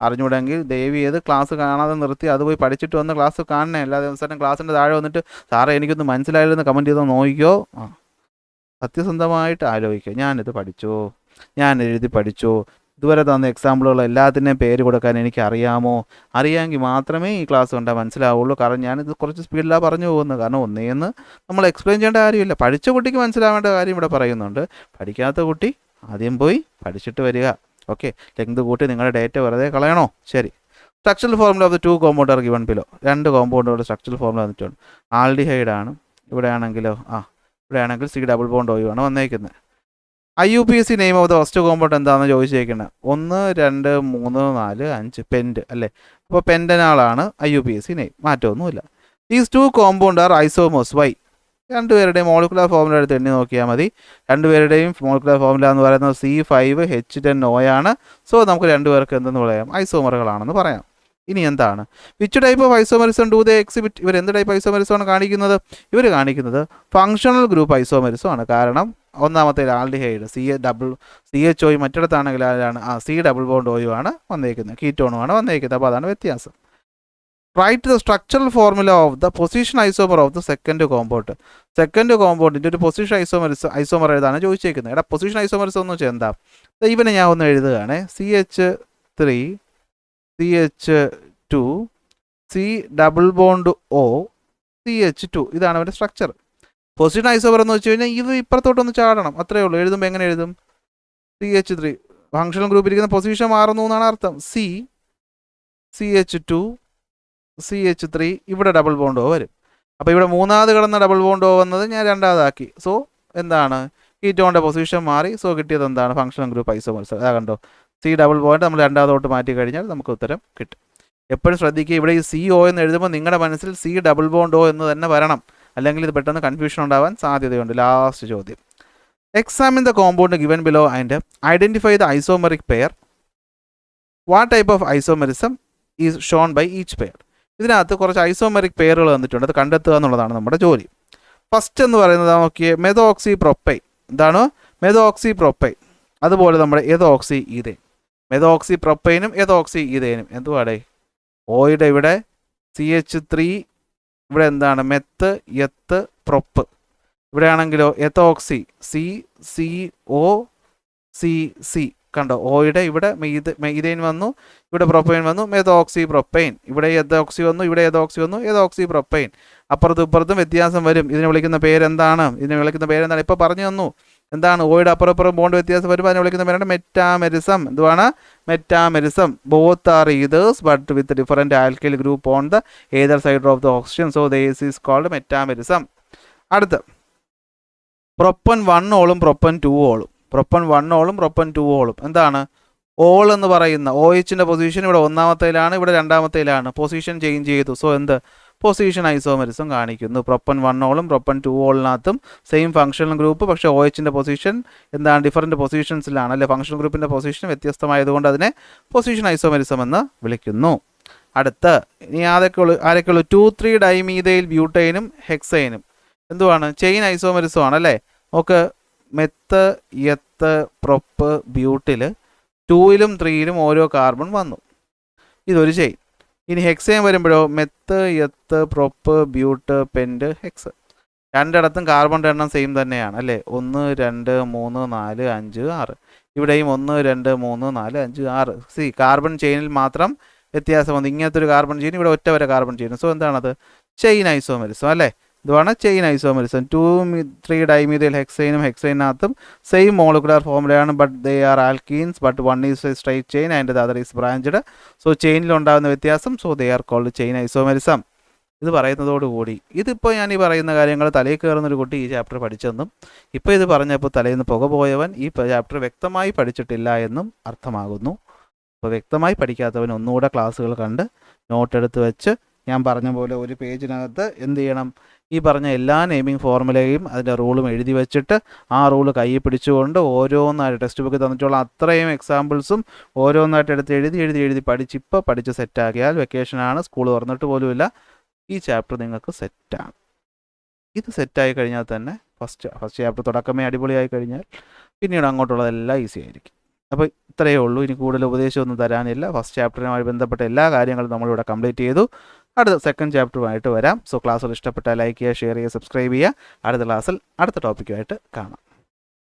അറിഞ്ഞൂടെങ്കിൽ ദയവ് ചെയ്ത് ക്ലാസ് കാണാതെ നിർത്തി അത് പോയി പഠിച്ചിട്ട് വന്ന് ക്ലാസ് കാണണേ. എല്ലാ ദിവസവും ക്ലാസ്സിൻ്റെ താഴെ വന്നിട്ട് സാറേ എനിക്കൊന്ന് മനസ്സിലായില്ലെന്ന് കമൻറ്റ് ചെയ്ത് നോക്കിയോ. സത്യസന്ധമായിട്ട് ആലോചിക്കുക, ഞാനിത് പഠിച്ചു, ഞാൻ എഴുതി പഠിച്ചു, ഇതുവരെ തന്ന എക്സാമ്പിളുകൾ എല്ലാത്തിൻ്റെയും പേര് കൊടുക്കാൻ എനിക്ക് അറിയാമെങ്കിൽ മാത്രമേ ഈ ക്ലാസ് കണ്ടാൽ മനസ്സിലാവുള്ളൂ. കാരണം ഞാനിത് കുറച്ച് സ്പീഡിലാണ് പറഞ്ഞു പോകുന്നത്. കാരണം ഒന്നേന്ന് നമ്മൾ എക്സ്പ്ലെയിൻ ചെയ്യേണ്ട കാര്യമില്ല. പഠിച്ച കുട്ടിക്ക് മനസ്സിലാവേണ്ട കാര്യം ഇവിടെ പറയുന്നുണ്ട്. പഠിക്കാത്ത കുട്ടി ആദ്യം പോയി പഠിച്ചിട്ട് വരിക. ഓക്കെ, ലെങ്ത് കൂട്ടി നിങ്ങളുടെ ഡേറ്റ വെറുതെ കളയണോ. ശരി, structural formula of the 2 compound are given below. 2 കോമ്പൗണ്ടുകളുടെ സ്ട്രക്ചറൽ ഫോർമുല വന്നിട്ടുണ്ട്. ആൽഡിഹൈഡ് ആണ്, ഇവിടെ ആണെങ്കിലോ ഇവിടെയാണെങ്കിൽ C ഡബിൾ ബോണ്ട് OU ആണ് വന്നേക്കുന്നത്. IUPAC name of the first compound എന്താണെന്ന് ചോദിച്ചേക്കുന്നത്. 1 2 3 4 5 പെൻറ്റ് അല്ലേ. അപ്പോൾ പെൻറ്റനാളാണ് IUPAC നെയിം, മാറ്റമൊന്നുമില്ല. These 2 compound are isomers. Why? 2 പേരുടെയും മോളിക്കുലർ ഫോർമുല എടുത്ത് എണ്ണി നോക്കിയാൽ മതി. 2 പേരുടെയും മോളിക്കുലർ ഫോർമുല എന്ന് പറയുന്നത് C5H10O ആണ്. സോ നമുക്ക് 2 പേർക്ക് എന്തെന്ന് പറയാം, ഐസോമറുകളാണെന്ന് പറയാം. ഇനി എന്താണ് which type of isomerism do they exhibit. ഇവർ എന്ത് ടൈപ്പ് ഐസോമെറിസമാണ് കാണിക്കുന്നത്, ഇവർ കാണിക്കുന്നത് ഫങ്ഷണൽ ഗ്രൂപ്പ് ഐസോമെറിസം ആണ്. കാരണം ഒന്നാമത്തെ ആൽഡിഹൈഡ് CHO, മറ്റിടത്താണെങ്കിൽ ആരാണ് C ഡബിൾ ബോണ്ട് OU ആണ് വന്നേക്കുന്നത്, കീറ്റോണുമാണ് വന്നേക്കുന്നത്. അപ്പോൾ അതാണ് വ്യത്യാസം. Write the structural formula of the position isomer of the second compound. Second കോമ്പൗണ്ടിൻ്റെ ഒരു പൊസിഷൻ ഐസോമർ എഴുതാണ് ചോദിച്ചേക്കുന്നത്. എടാ പൊസിഷൻ ഐസോമറിസം എന്ന് വെച്ചാൽ എന്താ, ഇവനെ ഞാൻ ഒന്ന് എഴുതുകയാണ്. CH3 CH2 C double bond O CH2. ഇതാണ് അവൻ്റെ സ്ട്രക്ചർ. പൊസിഷൻ ഐസോമർ എന്ന് വെച്ച് കഴിഞ്ഞാൽ ഇത് ഇപ്പുറത്തോട്ടൊന്ന് ചാടണം, അത്രയേ ഉള്ളൂ. എഴുതുമ്പോൾ എങ്ങനെ എഴുതും, CH3 ഫങ്ഷണൽ ഗ്രൂപ്പിൽ ഇരിക്കുന്ന പൊസിഷൻ മാറുന്നു എന്നാണ് അർത്ഥം. CH2 CH3 ഇവിടെ ഡബിൾ ബോണ്ട് O വരും. അപ്പോൾ ഇവിടെ മൂന്നാമത് കിടന്ന ഡബിൾ ബോണ്ട് O വന്നത് ഞാൻ രണ്ടാമതാക്കി. സോ എന്താണ്, കീറ്റോണിൻ്റെ പൊസിഷൻ മാറി. സോ കിട്ടിയത് എന്താണ്, ഫങ്ഷണൽ ഗ്രൂപ്പ് ഐസോമർസ്. അതാ കണ്ടോ, C ഡബിൾ ബോണ്ട് നമ്മൾ രണ്ടാമതോട്ട് മാറ്റി കഴിഞ്ഞാൽ നമുക്ക് ഉത്തരം കിട്ടും. എപ്പോഴും ശ്രദ്ധിക്കുക, ഇവിടെ ഈ CO എന്ന് എഴുതുമ്പോൾ നിങ്ങളുടെ മനസ്സിൽ C ഡബിൾ ബോണ്ട് O എന്ന് തന്നെ വരണം, അല്ലെങ്കിൽ ഇത് പെട്ടെന്ന് കൺഫ്യൂഷൻ ഉണ്ടാവാൻ സാധ്യതയുണ്ട്. ലാസ്റ്റ് ചോദ്യം, examine the compound given below and identify the isomeric pair. What type of isomerism is shown by each pair. ഇതിനകത്ത് കുറച്ച് ഐസോമെറിക് പെയറുകൾ തന്നിട്ടുണ്ട്, അത് കണ്ടെത്തുക എന്നുള്ളതാണ് നമ്മുടെ ജോലി. ഫസ്റ്റ് എന്ന് പറയുന്നത് നോക്കിയേ, മെതോക്സി പ്രൊപ്പൈൻ. എന്താണ് മെതോക്സി പ്രൊപ്പൈൻ? അതുപോലെ നമ്മുടെ എതോക്സി ഈതേൻ. മെതോക്സി പ്രൊപ്പൈനും എതോക്സി ഈതേനും എന്തുവാടേ, ഓയുടെ ഇവിടെ CH3, ഇവിടെ എന്താണ് മെത്ത് എത്ത് പ്രൊപ്പ്. ഇവിടെ ആണെങ്കിലോ എത്തോക്സി CCOCC. കണ്ടോ, ഓയുടെ ഇവിടെ മെയ്തൈൻ വന്നു, ഇവിടെ പ്രൊപ്പൈൻ വന്നു, മെത്തോക്സി പ്രൊപ്പൈൻ. ഇവിടെ എത്തോക്സി വന്നു, ഇവിടെ എത്തോക്സി വന്നു, എത്തോക്സി പ്രൊപ്പൈൻ. അപ്പുറത്തും ഇപ്പുറത്തും വ്യത്യാസം വരും. ഇതിനെ വിളിക്കുന്ന പേരെന്താണ്? ഇപ്പോൾ പറഞ്ഞു തന്നു. എന്താണ്? ഓയുടെ അപ്പുറം ബോണ്ട് വ്യത്യാസം വരുമ്പോൾ അതിനെ വിളിക്കുന്ന പേരാണ് മെറ്റാമെരിസം. എന്തുവാണ്? Metamerism. Both are ethers but with different alkyl group on the ether side of the oxygen. So this is called metamerism. അടുത്ത് പ്രൊപ്പൻ 1 ഓളും പ്രൊപ്പൻ 2 ഓളും. പ്രൊപ്പൻ 1 ഓളും പ്രൊപ്പൻ 2 ഓളും എന്താണ്? ഓൾ എന്ന് പറയുന്ന OHൻ്റെ പൊസിഷൻ ഇവിടെ ഒന്നാമത്തേലാണ്, ഇവിടെ രണ്ടാമത്തേലാണ്. പൊസിഷൻ ചേഞ്ച് ചെയ്തു. സോ എന്ത്? പൊസിഷൻ ഐസോമെറിസം കാണിക്കുന്നു. പ്രൊപ്പൻ 1 ഓളും പ്രൊപ്പൻ 2 ഓളിനകത്തും സെയിം ഫംഗ്ഷണൽ ഗ്രൂപ്പ്, പക്ഷേ OHൻ്റെ പൊസിഷൻ എന്താണ്? ഡിഫറൻറ്റ് പൊസിഷൻസിലാണ് അല്ലേ? ഫംഗ്ഷണൽ ഗ്രൂപ്പിൻ്റെ പൊസിഷൻ വ്യത്യസ്തമായതുകൊണ്ട് അതിനെ പൊസിഷൻ ഐസോമെറിസം എന്ന് വിളിക്കുന്നു. അടുത്ത് ഇനി ആരൊക്കെയുള്ളൂ? 2,3 ഡൈമീഥൈൽ ബ്യൂട്ടൈനും ഹെക്സൈനും എന്തുവാണ്? ചെയിൻ ഐസോമെറിസം ആണ് അല്ലേ? Okay. Meth eth prop butyl 2ലും 3ലും ഓരോ കാർബൺ വന്നു. ഇതൊരു ചെയിൻ. ഇനി ഹെക്സൈൻ വരുമ്പോഴോ meth eth prop but pent HECS. രണ്ടിടത്തും കാർബണിൻ്റെ എണ്ണം സെയിം തന്നെയാണ് അല്ലേ? 1 2 3 4 5 6. ഇവിടെയും 1 2 3 4 5 6. കാർബൺ ചെയിനിൽ മാത്രം വ്യത്യാസം വന്നു. ഇങ്ങനത്തെ ഒരു കാർബൺ ചെയിൻ, ഇവിടെ ഒറ്റ വരെ കാർബൺ ചെയിൻ. സോ എന്താണത്? ചെയിൻ ഐസോമെറിസം അല്ലേ? ഇതുമാണ് ചെയിൻ ഐസോമെറിസം. 2,3 ഡൈമീഥൈൽ ഹെക്സൈനും ഹെക്സൈനകത്തും സെയിം മോളിക്കുലർ ഫോമുലയാണ്, but they are alkenes, but one is a straight chain and the other is branched. So ചെയിനിലുണ്ടാകുന്ന വ്യത്യാസം, so they are called chain isomerism. ഇത് പറയുന്നതോടുകൂടി ഇതിപ്പോൾ ഞാൻ ഈ പറയുന്ന കാര്യങ്ങൾ തലയിൽ കയറുന്നൊരു കുട്ടി ഈ ചാപ്റ്റർ പഠിച്ചെന്നും ഇപ്പോൾ ഇത് പറഞ്ഞപ്പോൾ തലയിൽ നിന്ന് പുക പോയവൻ ഈ ചാപ്റ്റർ വ്യക്തമായി പഠിച്ചിട്ടില്ല എന്നും അർത്ഥമാകുന്നു. അപ്പോൾ വ്യക്തമായി പഠിക്കാത്തവൻ ഒന്നുകൂടെ ക്ലാസ്സുകൾ കണ്ട് നോട്ട് എടുത്ത് വെച്ച് ഞാൻ പറഞ്ഞ പോലെ ഒരു പേജിനകത്ത് എന്ത് ചെയ്യണം? ഈ പറഞ്ഞ എല്ലാ നെയിമിംഗ് ഫോർമുലയും അതിൻ്റെ റൂളും എഴുതി വെച്ചിട്ട് ആ റൂള് കയ്യിൽ പിടിച്ചുകൊണ്ട് ഓരോന്നായിട്ട് ടെക്സ്റ്റ് ബുക്ക് തന്നിട്ടുള്ള അത്രയും എക്സാമ്പിൾസും ഓരോന്നായിട്ട് എടുത്ത് എഴുതി ഇപ്പോൾ പഠിച്ച് സെറ്റാക്കിയാൽ വെക്കേഷനാണ്, സ്കൂൾ തുറന്നിട്ട് പോലുമില്ല, ഈ ചാപ്റ്റർ നിങ്ങൾക്ക് സെറ്റാണ്. ഇത് സെറ്റായി കഴിഞ്ഞാൽ തന്നെ ഫസ്റ്റ് ചാപ്റ്റർ തുടക്കമേ അടിപൊളിയായി കഴിഞ്ഞാൽ പിന്നീട് അങ്ങോട്ടുള്ളതെല്ലാം ഈസി ആയിരിക്കും. അപ്പോൾ ഇത്രയേ ഉള്ളൂ. ഇനി കൂടുതൽ ഉപദേശമൊന്നും തരാനില്ല. ഫസ്റ്റ് ചാപ്റ്ററുമായി ബന്ധപ്പെട്ട എല്ലാ കാര്യങ്ങളും നമ്മളിവിടെ കംപ്ലീറ്റ് ചെയ്തു. അടുത്ത സെക്കൻഡ് ചാപ്റ്ററുമായിട്ട് വരാം. സോ ക്ലാസ്സുകൾ ഇഷ്ടപ്പെട്ടാൽ ലൈക്ക് ചെയ്യുക, ഷെയർ ചെയ്യുക, സബ്സ്ക്രൈബ് ചെയ്യുക. അടുത്ത ക്ലാസ്സിൽ അടുത്ത ടോപ്പിക്കുമായിട്ട് കാണാം.